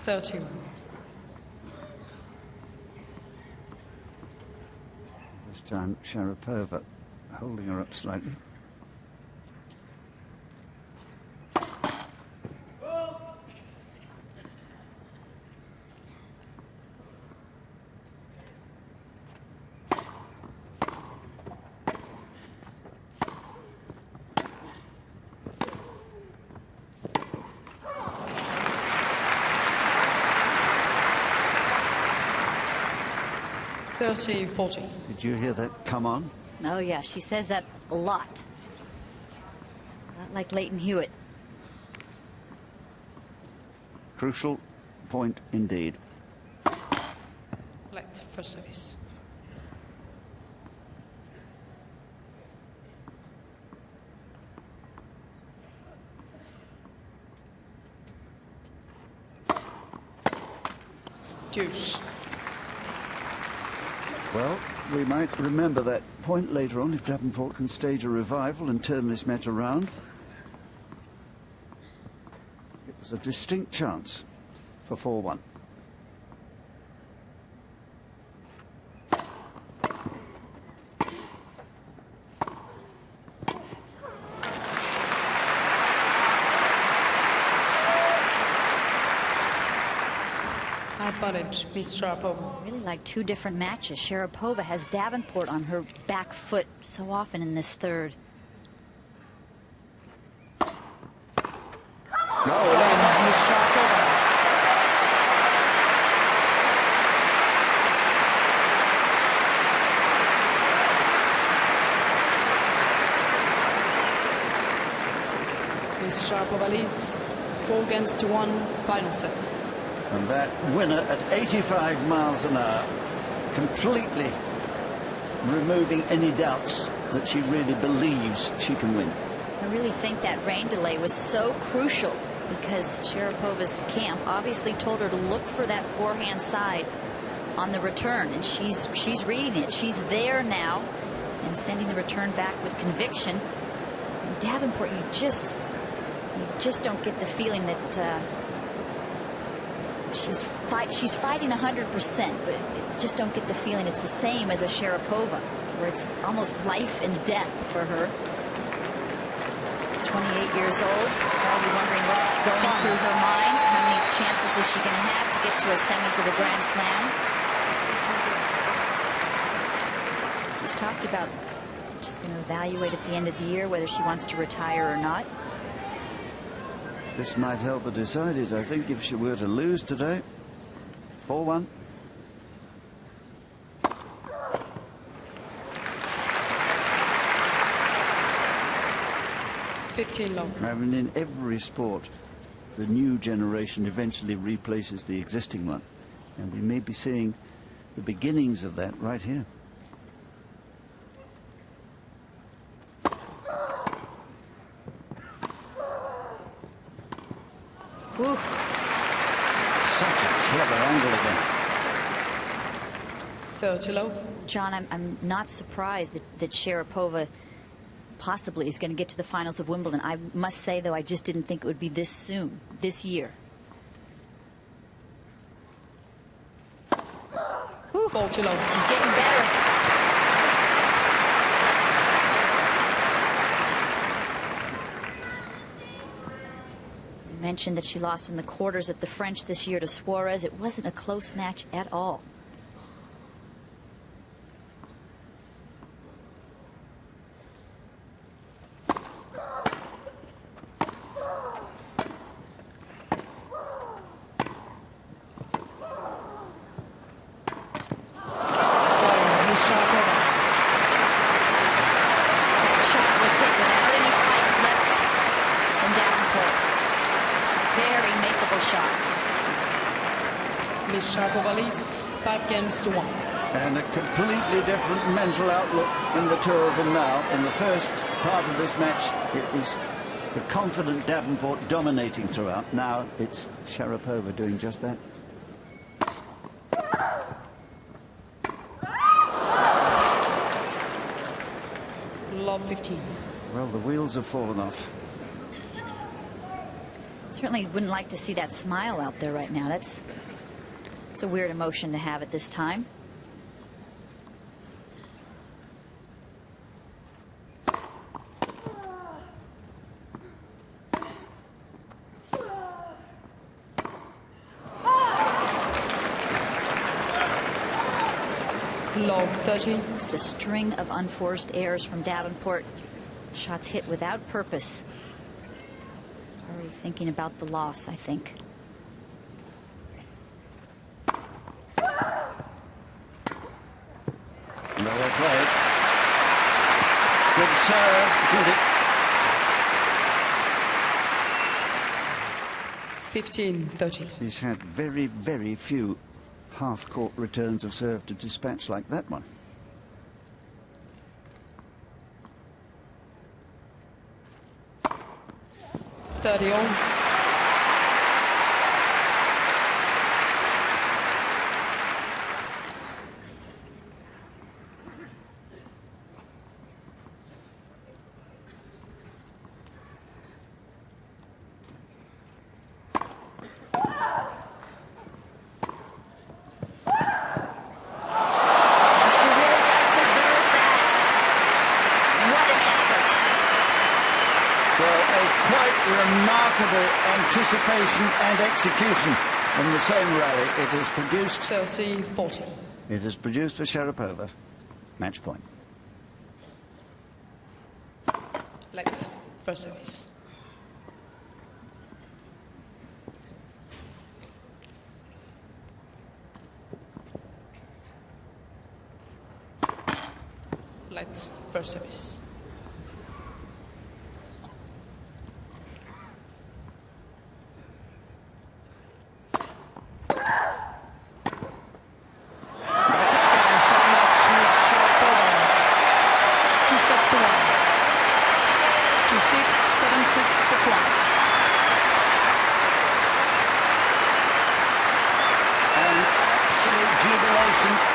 30. This time Sharapova holding her up slightly. $30-40. Did you hear that? Come on. Oh yeah, she says that a lot. Not like Leighton Hewitt. Crucial point indeed. Light first service. Deuce. Well, we might remember that point later on if Davenport can stage a revival and turn this match around. It was a distinct chance for 4-1. Advantage, Miss Sharapova. Really like two different matches. Sharapova has Davenport on her back foot so often in this third. Miss Sharapova. Miss Sharapova leads 4-1, final set. And that winner at 85 miles an hour, completely removing any doubts that she really believes she can win. I really think that rain delay was so crucial because Sharapova's camp obviously told her to look for that forehand side on the return, and she's reading it. She's there now and sending the return back with conviction. And Davenport, you just don't get the feeling that she's fighting 100%, but you just don't get the feeling it's the same as a Sharapova, where it's almost life and death for her. 28 years old. Probably wondering what's going through her mind. How many chances is she going to have to get to a semis of a Grand Slam? She's talked about she's going to evaluate at the end of the year whether she wants to retire or not. This might help her decide it, I think, if she were to lose today. 4-1. I mean, in every sport, the new generation eventually replaces the existing one. And we may be seeing the beginnings of that right here. Oof. Such a clever angle again. 30 low. John, I'm not surprised that Sharapova possibly is going to get to the finals of Wimbledon. I must say, though, I just didn't think it would be this soon, this year. 40 low. She's getting better. You mentioned that she lost in the quarters at the French this year to Suarez. It wasn't a close match at all. Sharapova leads 5 games to 1. And a completely different mental outlook in the two of them now. In the first part of this match, it was the confident Davenport dominating throughout. Now it's Sharapova doing just that. Love 15. Well, the wheels have fallen off. Certainly wouldn't like to see that smile out there right now. It's a weird emotion to have at this time. Low 30. Just a string of unforced errors from Davenport. Shots hit without purpose. Already thinking about the loss, I think. Well played. Good serve, did it. 15-30. She's had very, very few half-court returns of serve to dispatch like that one. On. Remarkable anticipation and execution in the same rally. It has produced 30-40. It has produced for Sharapova. Match point. Let's first service. Let's first service.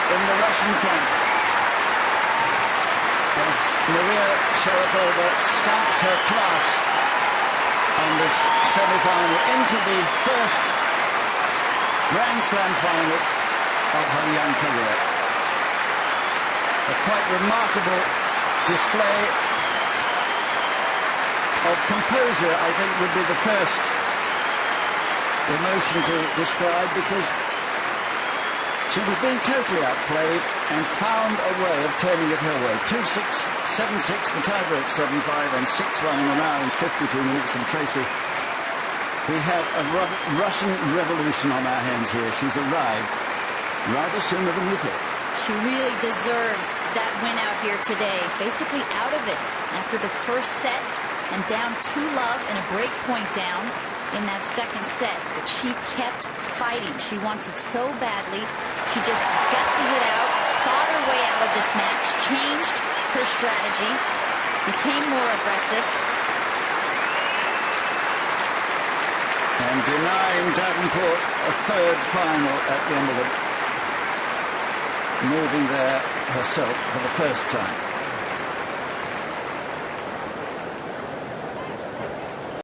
In the Russian camp as Maria Sharapova stamps her class on this semi-final into the first Grand Slam final of her young career. A quite remarkable display of composure, I think, would be the first emotion to describe, because she was being totally outplayed and found a way of turning it her way. 2-6, 7-6, the tiebreak 7-5, and 6-1 in an hour and 52 minutes. And Tracy, we have a Russian revolution on our hands here. She's arrived rather sooner than we thought. She really deserves that win out here today. Basically out of it after the first set and down 2-0 and a break point down in that second set. But she kept fighting. She wants it so badly. She just gutses it out, fought her way out of this match, changed her strategy, became more aggressive. And denying Davenport a third final at Wimbledon. Moving there herself for the first time.